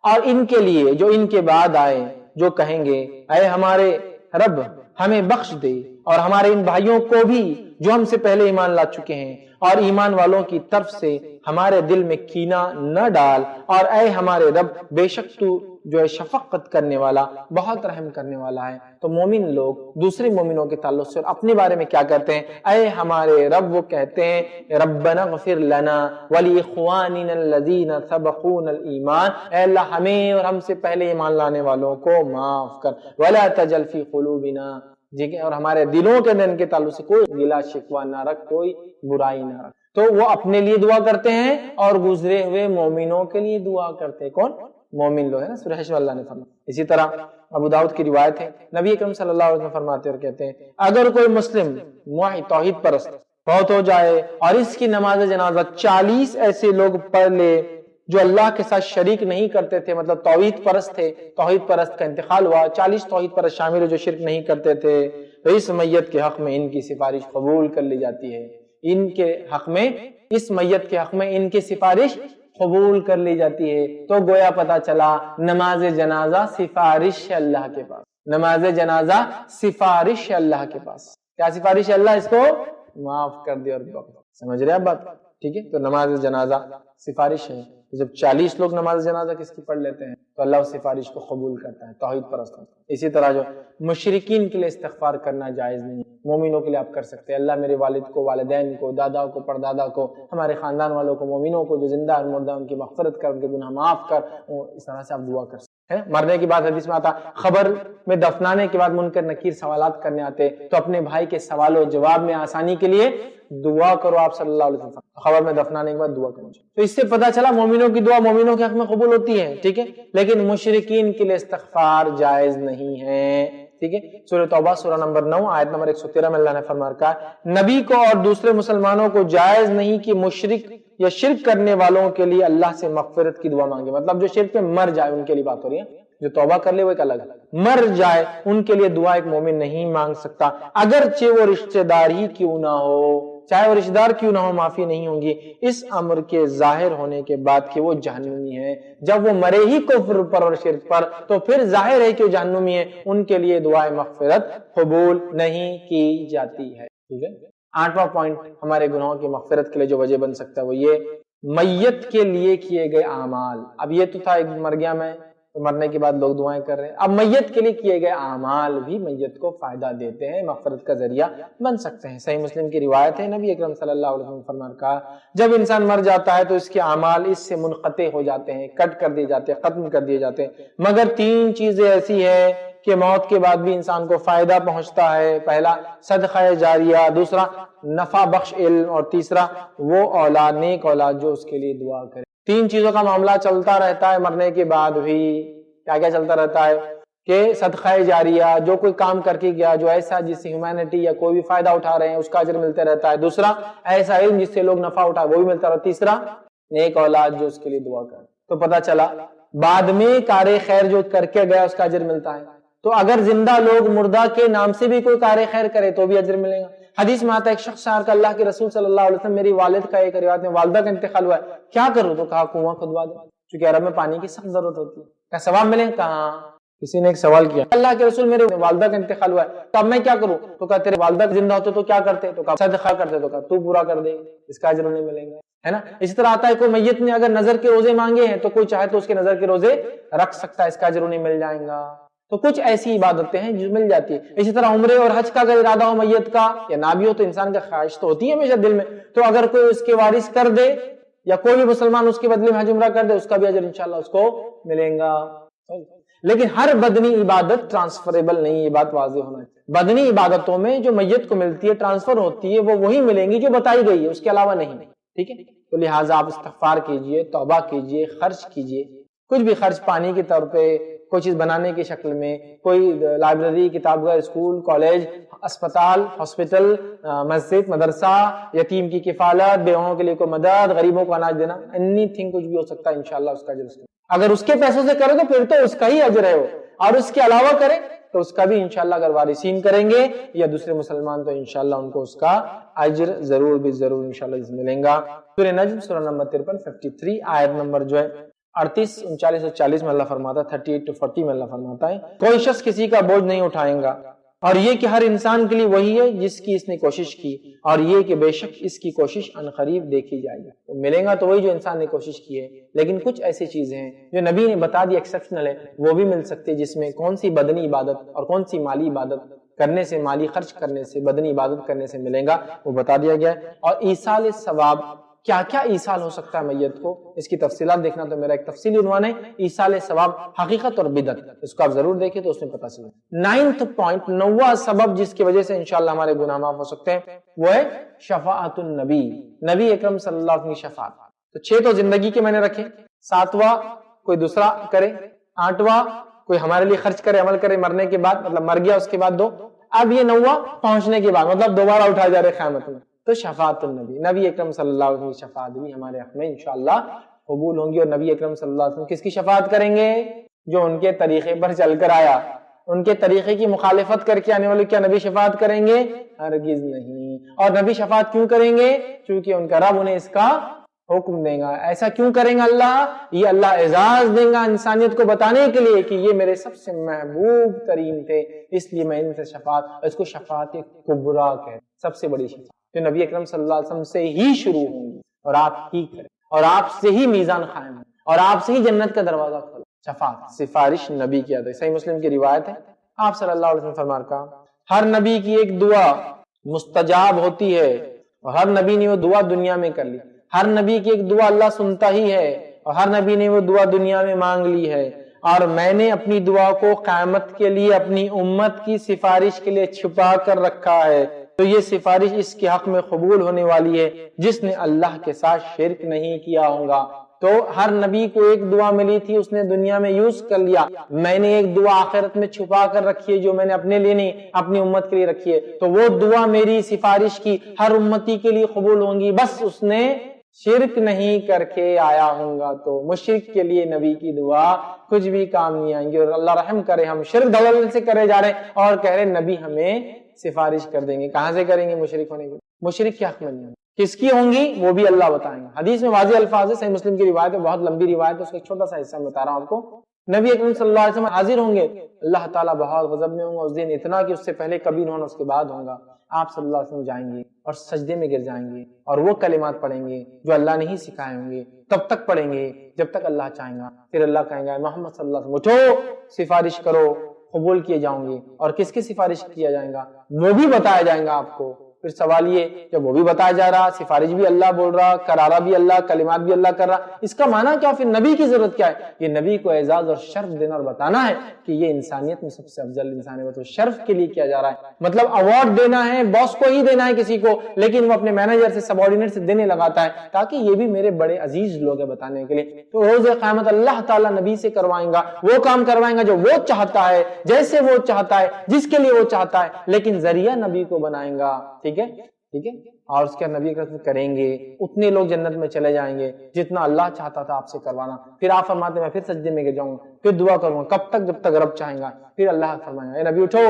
اور ان کے لیے جو ان کے بعد آئے جو کہیں گے اے ہمارے رب ہمیں بخش دے اور ہمارے ان بھائیوں کو بھی جو ہم سے پہلے ایمان لا چکے ہیں، اور ایمان والوں کی طرف سے ہمارے دل میں کینہ نہ ڈال، اور اے ہمارے رب بے شک تو جو ہے شفقت کرنے والا، بہت رحم کرنے والا ہے۔ تو مومن لوگ دوسرے مومنوں کے تعلق سے اپنے بارے میں کیا کہتے ہیں؟ اے ہمارے رب، وہ کہتے ہیں ربنا اغفر لنا ولاخواننا الذین سبقونا الایمان، اے اللہ ہمیں اور ہم سے پہلے ایمان لانے والوں کو معاف کر، ولا تجعل فی قلوبنا، اور ہمارے دلوں کے اندر ان کے تعلق سے کوئی گلا شکوہ نہ رکھ، کوئی برائی نہ رکھ۔ تو وہ اپنے لیے دعا کرتے ہیں اور گزرے ہوئے مومنوں کے لیے دعا کرتے ہیں۔ کون؟ مومن لوگ، ہے نا، سورہ حشر اللہ نے فرمایا۔ اسی طرح ابو داؤد کی روایت ہے، نبی اکرم صلی اللہ علیہ وسلم فرماتے اور کہتے ہیں اگر کوئی مسلم موحد توحید پرست فوت ہو جائے اور اس کی نماز جنازہ 40 ایسے لوگ پڑھ لے جو اللہ کے ساتھ شریک نہیں کرتے تھے، مطلب توحید پرست تھے، توحید پرست کا انتقال ہوا، 40 توحید پرست شامل جو شرک نہیں کرتے تھے، تو اس میت کے حق میں ان کی سفارش قبول کر لی جاتی ہے، ان کے حق میں، اس میت کے حق میں ان کی سفارش قبول کر لی جاتی ہے۔ تو گویا پتا چلا نماز جنازہ سفارش ہے اللہ کے پاس، نماز جنازہ سفارش ہے اللہ کے پاس۔ کیا سفارش ہے؟ اللہ اس کو معاف کر دے اور بخش۔ سمجھ رہے آپ بات؟ ٹھیک ہے، تو نماز جنازہ سفارش ہے جب 40 لوگ نماز جنازہ کس کی پڑھ لیتے ہیں تو اللہ اس سفارش کو قبول کرتا ہے، توحید پرست ہوتا ہے۔ اسی طرح جو مشرکین کے لیے استغفار کرنا جائز نہیں، مومنوں کے لیے آپ کر سکتے ہیں، اللہ میرے والد کو، والدین کو، دادا کو، پردادا کو، ہمارے خاندان والوں کو، مومنوں کو جو زندہ اور مردہ ان کی مغفرت کر، ان کے گناہ معاف کر، اس طرح سے آپ دعا کر سکتے ہیں۔ مرنے کے بعد حدیث میں آتا خبر میں دفنانے کے بعد منکر نکیر سوالات کرنے آتے تو اپنے بھائی کے سوال و جواب میں آسانی کے لیے دعا کرو، آپ صلی اللہ علیہ وسلم خبر میں دفنانے کے بعد دعا کرو۔ تو اس سے پتہ چلا مومنوں کی دعا مومنوں کے حق میں قبول ہوتی ہے، ٹھیک ہے، لیکن مشرکین کے لیے استغفار جائز نہیں ہے، ٹھیک ہے۔ سورہ توبہ سورہ نمبر 9 آیت نمبر 113 میں اللہ نے فرما رکھا ہے نبی کو اور دوسرے مسلمانوں کو جائز نہیں کہ مشرک یا شرک کرنے والوں کے لیے اللہ سے مغفرت کی دعا مانگے، مطلب جو شرک میں مر جائے ان کے لیے بات ہو رہی ہے، جو توبہ کر لے وہ ایک الگ ہے، مر جائے ان کے لیے دعا ایک مومن نہیں مانگ سکتا، اگرچہ وہ رشتہ دار ہی کیوں نہ ہو، چاہے وہ رشتہ دار کیوں نہ ہو، معافی نہیں ہوگی اس امر کے ظاہر ہونے کے بعد کہ وہ جہنمی ہے۔ جب وہ مرے ہی کفر پر اور شرک پر تو پھر ظاہر ہے کہ وہ جہنمی ہے، ان کے لیے دعائے مغفرت قبول نہیں کی جاتی ہے، ٹھیک ہے۔ 8واں پوائنٹ ہمارے گناہوں کی مغفرت کے لیے جو وجہ بن سکتا ہے وہ یہ میت کے لیے کیے گئے اعمال۔ اب یہ تو تھا ایک مر گیا میں، مرنے کے بعد لوگ دعائیں کر رہے ہیں، اب میت کے لیے کیے گئے اعمال بھی میت کو فائدہ دیتے ہیں، مغفرت کا ذریعہ بن سکتے ہیں۔ صحیح مسلم کی روایت ہے، نبی اکرم صلی اللہ علیہ وسلم فرمان کہا جب انسان مر جاتا ہے تو اس کے اعمال اس سے منقطع ہو جاتے ہیں، کٹ کر دیے جاتے ہیں، ختم کر دیے جاتے ہیں، مگر 3 چیزیں ایسی ہیں کہ موت کے بعد بھی انسان کو فائدہ پہنچتا ہے۔ پہلا صدقہ جاریہ، دوسرا نفع بخش علم، اور تیسرا وہ اولاد، نیک اولاد جو اس کے لیے دعا کرے۔ 3 چیزوں کا معاملہ چلتا رہتا ہے مرنے کے بعد بھی۔ کیا چلتا رہتا ہے کہ صدقہ جاریہ، جو کوئی کام کر کے گیا جو ایسا جس سے ہیومینٹی یا کوئی بھی فائدہ اٹھا رہے ہیں اس کا اجر ملتے رہتا ہے، دوسرا ایسا علم جس سے لوگ نفع اٹھا وہ بھی ملتا رہتا ہے، تیسرا نیک اولاد جو اس کے لیے دعا کرے۔ تو پتہ چلا بعد میں کار خیر جو کر کے گیا اس کا اجر ملتا ہے، تو اگر زندہ لوگ مردہ کے نام سے بھی کوئی کار خیر کرے تو بھی اجر ملے گا۔ حدیث میں آتا ہے ایک شخص آ کر اللہ کے رسول صلی اللہ علیہ وسلم میری والد کا ایک روایت میں والدہ کا انتقال ہوا ہے، کیا کروں؟ تو کہا کنواں کھدوا دو، چونکہ عرب میں پانی کی سخت ضرورت ہوتی ہے، کیا ثواب ملے؟ کہاں؟ کسی نے ایک سوال کیا اللہ کے رسول میرے والدہ کا انتقال ہوا ہے تو اب میں کیا کروں؟ تو کہا تیرے والدہ زندہ ہوتے تو کیا کرتے؟ تو کہا صدقہ کرتے، تو کہا تو پورا کر دے، اس کا اجر انہیں ملے گا، ہے نا۔ اسی طرح آتا ہے کوئی میت نے اگر نظر کے روزے مانگے ہیں تو کوئی چاہے تو اس کے نظر کے روزے رکھ سکتا ہے، اس کا اجر انہیں مل جائے گا۔ تو کچھ ایسی عبادتیں ہیں جو مل جاتی ہے۔ اسی طرح عمرے اور حج کا اگر ارادہ ہو میت کا یا نہ بھی ہو تو انسان کا خواہش تو ہوتی ہے ہمیشہ دل میں، تو اگر کوئی اس کے وارث کر دے یا کوئی بھی مسلمان اس کے بدلے میں حج عمرہ کر دے اس کا بھی اجر انشاءاللہ اس کو ملے گا۔ لیکن ہر بدنی عبادت ٹرانسفریبل نہیں، یہ بات واضح ہونا ہے۔ بدنی عبادتوں میں جو میت کو ملتی ہے ٹرانسفر ہوتی ہے وہ وہی ملیں گی جو بتائی گئی ہے، اس کے علاوہ نہیں، ٹھیک ہے۔ تو لہٰذا آپ استغفار کیجئے، توبہ کیجئے، خرچ کیجئے، کچھ بھی خرچ پانی کے طور پہ، کوئی چیز بنانے کی شکل میں، کوئی لائبریری، کتاب گھر، اسکول، کالج، اسپتال، ہاسپٹل، مسجد، مدرسہ، یتیم کی کفالت، بیوہوں کے لیے کوئی مدد، غریبوں کو اناج دینا، اینی تھنگ کچھ بھی ہو سکتا ہے، انشاءاللہ اس کا اجر اگر اس کے پیسوں سے کرے تو پھر تو اس کا ہی اجر ہے وہ، اور اس کے علاوہ کرے تو اس کا بھی انشاءاللہ اگر وارثین کریں گے یا دوسرے مسلمان تو انشاءاللہ ان کو اس کا اجر ضرور بھی ضرور انشاءاللہ ملیں گا۔ سورہ نجم سورہ نمبر 53 53 آیت نمبر جو ہے 38 39 اور 40 میں اللہ فرماتا ہے، 38 to 40 میں اللہ فرماتا ہے کوئی شخص کسی کا بوجھ نہیں اٹھائے گا، اور یہ کہ ہر انسان کے لیے وہی ہے جس کی اس نے کوشش کی، اور یہ کہ بے شک اس کی کوشش عنقریب دیکھی جائے گی۔ تو ملے گا تو وہی جو انسان نے کوشش کی ہے، لیکن کچھ ایسی چیزیں ہیں جو نبی نے بتا دی ایکسپشنل ہے، وہ بھی مل سکتی ہے، جس میں کون سی بدنی عبادت اور کون سی مالی عبادت کرنے سے، مالی خرچ کرنے سے، بدنی عبادت کرنے سے ملے گا، وہ بتا دیا گیا ہے۔ اور ایصال ثواب، کیا کیا ایصال ہو سکتا ہے میت کو، اس کی تفصیلات دیکھنا تو میرا ایک تفصیلی عنوان ہے، ایصال ثواب حقیقت اور بدعت، اس کو آپ ضرور دیکھیں تو اس میں پتہ چلے۔ 9th پوائنٹ، 9واں سبب جس کی وجہ سے انشاءاللہ ہمارے گناہ معاف ہو سکتے ہیں وہ ہے شفاعت النبی، نبی اکرم صلی اللہ علیہ وسلم کی شفاعت۔ تو 6 تو زندگی کے میں نے رکھے، 7واں کوئی دوسرا کرے، 8واں کوئی ہمارے لیے خرچ کرے، عمل کرے مرنے کے بعد، مطلب مر گیا اس کے بعد 2، اب یہ 9واں پہنچنے کے بعد، مطلب دوبارہ اٹھا جا رہے قیامت میں، تو شفاعت النبی، نبی اکرم صلی اللہ علیہ وسلم کی شفاعت بھی ہمارے حق میں انشاءاللہ قبول ہوں گی۔ اور نبی اکرم صلی اللہ علیہ وسلم کس کی شفاعت کریں گے؟ جو ان کے طریقے پر چل کر آیا، ان کے طریقے کی مخالفت کر کے آنے والے کیا نبی شفاعت کریں گے؟ ہرگز نہیں۔ اور نبی شفاعت کیوں کریں گے؟ چونکہ ان کا رب انہیں اس کا حکم دے گا۔ ایسا کیوں کریں گا اللہ؟ یہ اللہ اعزاز دے گا انسانیت کو بتانے کے لیے کہ یہ میرے سب سے محبوب ترین تھے، اس لیے میں ان سے شفاعت، اس کو شفاعت کبریٰ کہتے ہیں، سب سے بڑی شفاعت جو نبی اکرم صلی اللہ علیہ وسلم سے ہی شروع ہوں گی اور آپ ہی کریں۔ اور آپ سے ہی میزان قائم ہو اور آپ سے ہی جنت کا دروازہ کھلا۔ شفاعت، سفارش نبی کی عادت، صحیح مسلم کی روایت ہے، آپ صلی اللہ علیہ وسلم فرمان کا ہر نبی کی ایک دعا مستجاب ہوتی ہے، اور ہر نبی نے وہ دعا دنیا میں کر لی، ہر نبی کی ایک دعا اللہ سنتا ہی ہے، اور ہر نبی نے وہ دعا دنیا میں مانگ لی ہے، اور میں نے اپنی دعا کو قیامت کے لیے اپنی امت کی سفارش کے لیے چھپا کر رکھا ہے، تو یہ سفارش اس کے حق میں قبول ہونے والی ہے جس نے اللہ کے ساتھ شرک نہیں کیا ہوگا۔ تو ہر نبی کو ایک دعا ملی تھی، اس نے دنیا میں یوز کر لیا، میں نے ایک دعا آخرت میں چھپا کر رکھی ہے جو میں نے اپنے لیے نہیں اپنی امت کے لیے رکھی ہے، تو وہ دعا میری سفارش کی ہر امتی کے لیے قبول ہوں گی، بس اس نے شرک نہیں کر کے آیا ہوں گا۔ تو مشرک کے لیے نبی کی دعا کچھ بھی کام نہیں آئیں گی، اور اللہ رحم کرے ہم شرک دولت سے کرے جا رہے ہیں اور کہہ رہے نبی ہمیں سفارش کر دیں گے، کہاں سے کریں گے؟ مشرک ہونے کے، مشرک کے حق میں نہیں، کس کی ہوں گی وہ بھی اللہ بتائیں گے۔ حدیث میں واضح الفاظ ہے، صحیح مسلم کی روایت ہے، بہت لمبی روایت ہے، اس کا ایک چھوٹا سا حصہ میں بتا رہا ہوں آپ کو۔ نبی اکرم صلی اللہ علیہ وسلم حاضر ہوں گے، اللہ تعالیٰ بہت غضب میں ہوں گا اس دن، اتنا کہ اس سے پہلے کبھی نہ ہونا، اس کے بعد ہوگا۔ آپ صلی اللہ علیہ وسلم جائیں گے اور سجدے میں گر جائیں گے اور وہ کلمات پڑھیں گے جو اللہ نے ہی سکھائے ہوں گے، تب تک پڑھیں گے جب تک اللہ چاہیں گا، پھر اللہ کہیں گا محمد صلی اللہ علیہ وسلم اٹھو سفارش کرو، قبول کیے جاؤں گے، اور کس کی سفارش کیا جائے گا وہ بھی بتایا جائے گا آپ کو۔ پھر سوال یہ جب وہ بھی بتایا جا رہا، سفارش بھی اللہ بول رہا، کرارا بھی اللہ، کلمات بھی اللہ کر رہا، اس کا معنی کیا؟ پھر نبی کی ضرورت کیا ہے؟ یہ نبی کو اعزاز اور شرف دینا اور بتانا ہے کہ یہ انسانیت میں سب سے افضل انسان ہے، تو شرف کے لیے کیا جا رہا ہے، مطلب ایوارڈ دینا ہے، باس کو ہی دینا ہے کسی کو، لیکن وہ اپنے مینیجر سے سب آرڈینیٹ سے دینے لگاتا ہے تاکہ یہ بھی میرے بڑے عزیز لوگ ہیں بتانے کے لیے۔ تو روز قیامت اللہ تعالیٰ نبی سے کروائیں گا، وہ کام کروائیں گا جو وہ چاہتا ہے، جیسے وہ چاہتا ہے، جس کے لیے وہ چاہتا ہے، لیکن ذریعہ نبی کو بنائیں گا، ٹھیک ہے، ٹھیک ہے، اور اس کے نبی کریں گے، اتنے لوگ جنت میں چلے جائیں گے جتنا اللہ چاہتا تھا آپ سے کروانا۔ پھر آپ فرماتے ہیں میں پھر سجدے میں گر جاؤں گا، پھر دعا کروں گا، کب تک؟ جب تک رب چاہیں گا۔ پھر اللہ فرمائے گا اے نبی اٹھو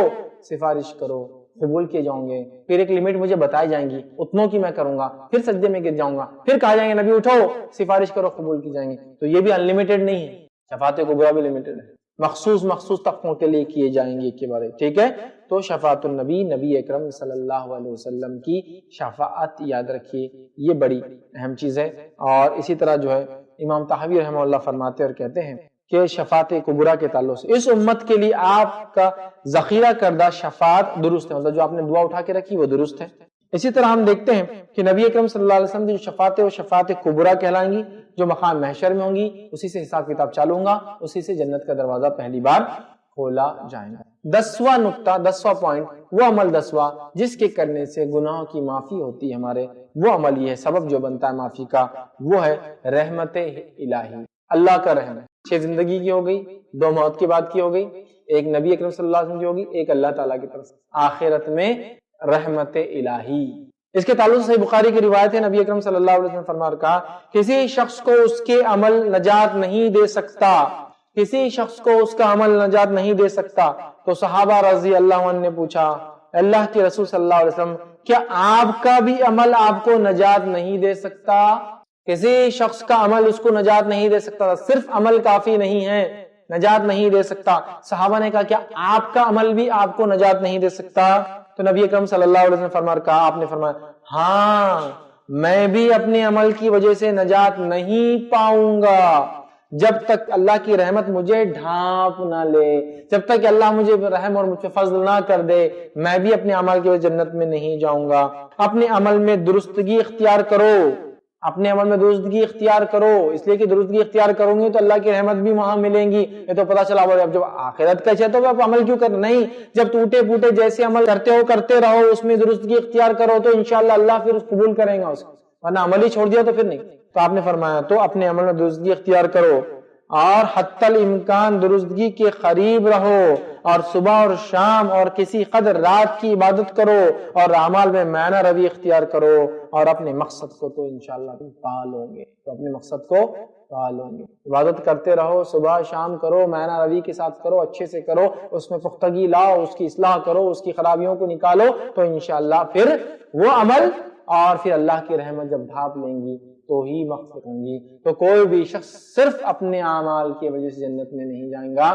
سفارش کرو، قبول کیے جاؤں گے، پھر ایک لمٹ مجھے بتائی جائیں گی، اتنوں کی میں کروں گا، پھر سجدے میں گر جاؤں گا، پھر کہا جائیں گے نبی اٹھو سفارش کرو، قبول کی جائیں گے۔ تو یہ بھی انلمیٹڈ نہیں ہے، شفاعت کبریٰ بھی لمیٹڈ ہے، مخصوص طبقوں کے لیے کیے جائیں گے کے بارے، ٹھیک ہے۔ تو شفاعت النبی، نبی اکرم صلی اللہ علیہ وسلم کی شفاعت یاد رکھیے، یہ بڑی اہم چیز ہے۔ اور اسی طرح جو ہے امام طحاوی رحمہ اللہ فرماتے اور کہتے ہیں کہ شفاعت کبریٰ کے تعلق سے اس امت کے لیے آپ کا ذخیرہ کردہ شفاعت درست ہے، مطلب جو آپ نے دعا اٹھا کے رکھی وہ درست ہے۔ اسی طرح ہم دیکھتے ہیں کہ نبی اکرم صلی اللہ علیہ وسلم کی جو شفاعت ہے وہ شفاعت کبریٰ کہلائیں گی، جو مقام محشر میں ہوں گی، اسی سے حساب کتاب چالو ہوں گا، اسی سے جنت کا دروازہ پہلی بار کھولا جائے گا۔ 10واں نقطہ، 10واں پوائنٹ، وہ عمل 10واں جس کے کرنے سے گناہوں کی معافی ہوتی ہے ہمارے، وہ عمل یہ ہے، سبب جو بنتا ہے معافی کا، وہ ہے رحمت الہی، اللہ کا رحم۔ 6 زندگی کی ہو گئی، 2 موت کے بعد کی ہو گئی، ایک نبی اکرم صلی اللہ علیہ وسلم کی ہوگی، ایک اللہ تعالیٰ کی طرف سے، آخرت میں رحمت الہی۔ اس کے تعلق سے بخاری کی روایت ہے، نبی اکرم صلی اللہ علیہ وسلم فرما کہا کسی شخص کو اس کے عمل نجات نہیں دے سکتا، کسی شخص کو اس کا عمل نجات نہیں دے سکتا۔ تو صحابہ رضی اللہ عنہ نے پوچھا اللہ کے رسول صلی اللہ علیہ وسلم کیا آپ کا بھی عمل آپ کو نجات نہیں دے سکتا؟ کسی شخص کا عمل اس کو نجات نہیں دے سکتا، صرف عمل کافی نہیں ہے، نجات نہیں دے سکتا۔ صحابہ نے کہا کیا آپ کا عمل بھی آپ کو نجات نہیں دے سکتا؟ تو نبی اکرم صلی اللہ علیہ وسلم کہا، آپ نے فرمایا ہاں میں بھی اپنے عمل کی وجہ سے نجات نہیں پاؤں گا جب تک اللہ کی رحمت مجھے ڈھانپ نہ لے، جب تک اللہ مجھے رحم اور مجھ پہ فضل نہ کر دے، میں بھی اپنے عمل کی وجہ جنت میں نہیں جاؤں گا۔ اپنے عمل میں درستگی اختیار کرو، اپنے عمل میں درستگی اختیار کرو، اس لیے کہ درستگی اختیار کروں گے تو اللہ کی رحمت بھی وہاں ملیں گی۔ یہ تو پتا چلا اب جب آخرت کا چاہتے ہو آپ عمل کیوں کرنا؟ نہیں، جب ٹوٹے پوٹے جیسے عمل کرتے ہو کرتے رہو، اس میں درستگی اختیار کرو تو انشاءاللہ اللہ پھر قبول کریں گا اس کو، ورنہ عمل ہی چھوڑ دیا تو پھر نہیں۔ تو آپ نے فرمایا تو اپنے عمل میں درستگی اختیار کرو اور حتی الامکان درستگی کے قریب رہو، اور صبح اور شام اور کسی قدر رات کی عبادت کرو، اور اعمال میں معنی روی اختیار کرو، اور اپنے مقصد کو تو انشاءاللہ تم پا لو گے، تو اپنے مقصد کو پا لو گے۔ عبادت کرتے رہو، صبح شام کرو، معنی روی کے ساتھ کرو، اچھے سے کرو، اس میں پختگی لاؤ، اس کی اصلاح کرو، اس کی خرابیوں کو نکالو، تو انشاءاللہ پھر وہ عمل اور پھر اللہ کی رحمت جب ڈھانپ لیں گی تو ہی مغفرت ہوں گی۔ تو کوئی بھی شخص صرف اپنے اعمال کی وجہ سے جنت میں نہیں جائے گا،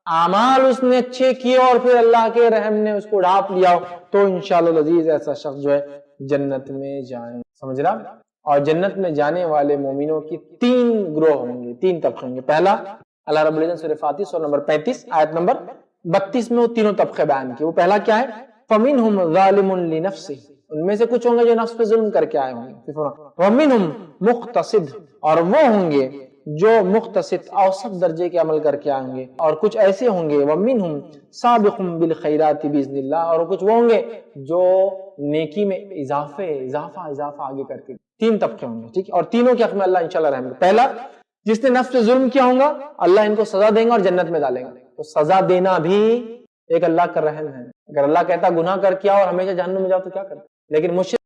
اعمال اس نے اچھے کیے اور پھر اللہ کے رحم نے اس کو ڈھانپ لیا تو انشاءاللہ العزیز ایسا شخص جو ہے جنت میں جائے، سمجھ رہا؟ اور جنت میں جانے والے مومنوں کی 3 گروہ ہوں گے، 3 طبقے ہوں گے۔ پہلا اللہ رب العزت سورہ فاتر سورہ نمبر 35 آیت نمبر 32 میں وہ تینوں طبقے بیان کیے۔ وہ پہلا کیا ہے؟ فَمِنْهُمْ ظَالِمٌ لِنَفْسِهِ، ان میں سے کچھ ہوں گے جو نفس پہ ظلم کر کے آئے ہوں گے۔ وَمِنْهُمْ مُقْتَصِدٌ، اور وہ ہوں گے جو مقتصد اوسط درجے کے عمل کر کے آئیں گے، اور کچھ ایسے ہوں گے وَمِنْهُمْ سَابِقٌ بِالْخَيْرَاتِ بِإِذْنِ اللَّهِ، اور کچھ وہ ہوں گے جو نیکی میں اضافہ آگے کر کے۔ 3 طبقے ہوں گے، ٹھیک ہے، اور تینوں کے حق میں اللہ انشاءاللہ رحم کرے۔ پہلا، جس نے نفس پہ ظلم کیا ہوگا اللہ ان کو سزا دیں گے اور جنت میں ڈالیں گے۔ تو سزا دینا بھی ایک اللہ کا رحم ہے۔ اگر اللہ کہتا گناہ کر کے آؤ اور ہمیشہ جہنم میں جاؤ تو کیا کرتے؟ لیکن مشرک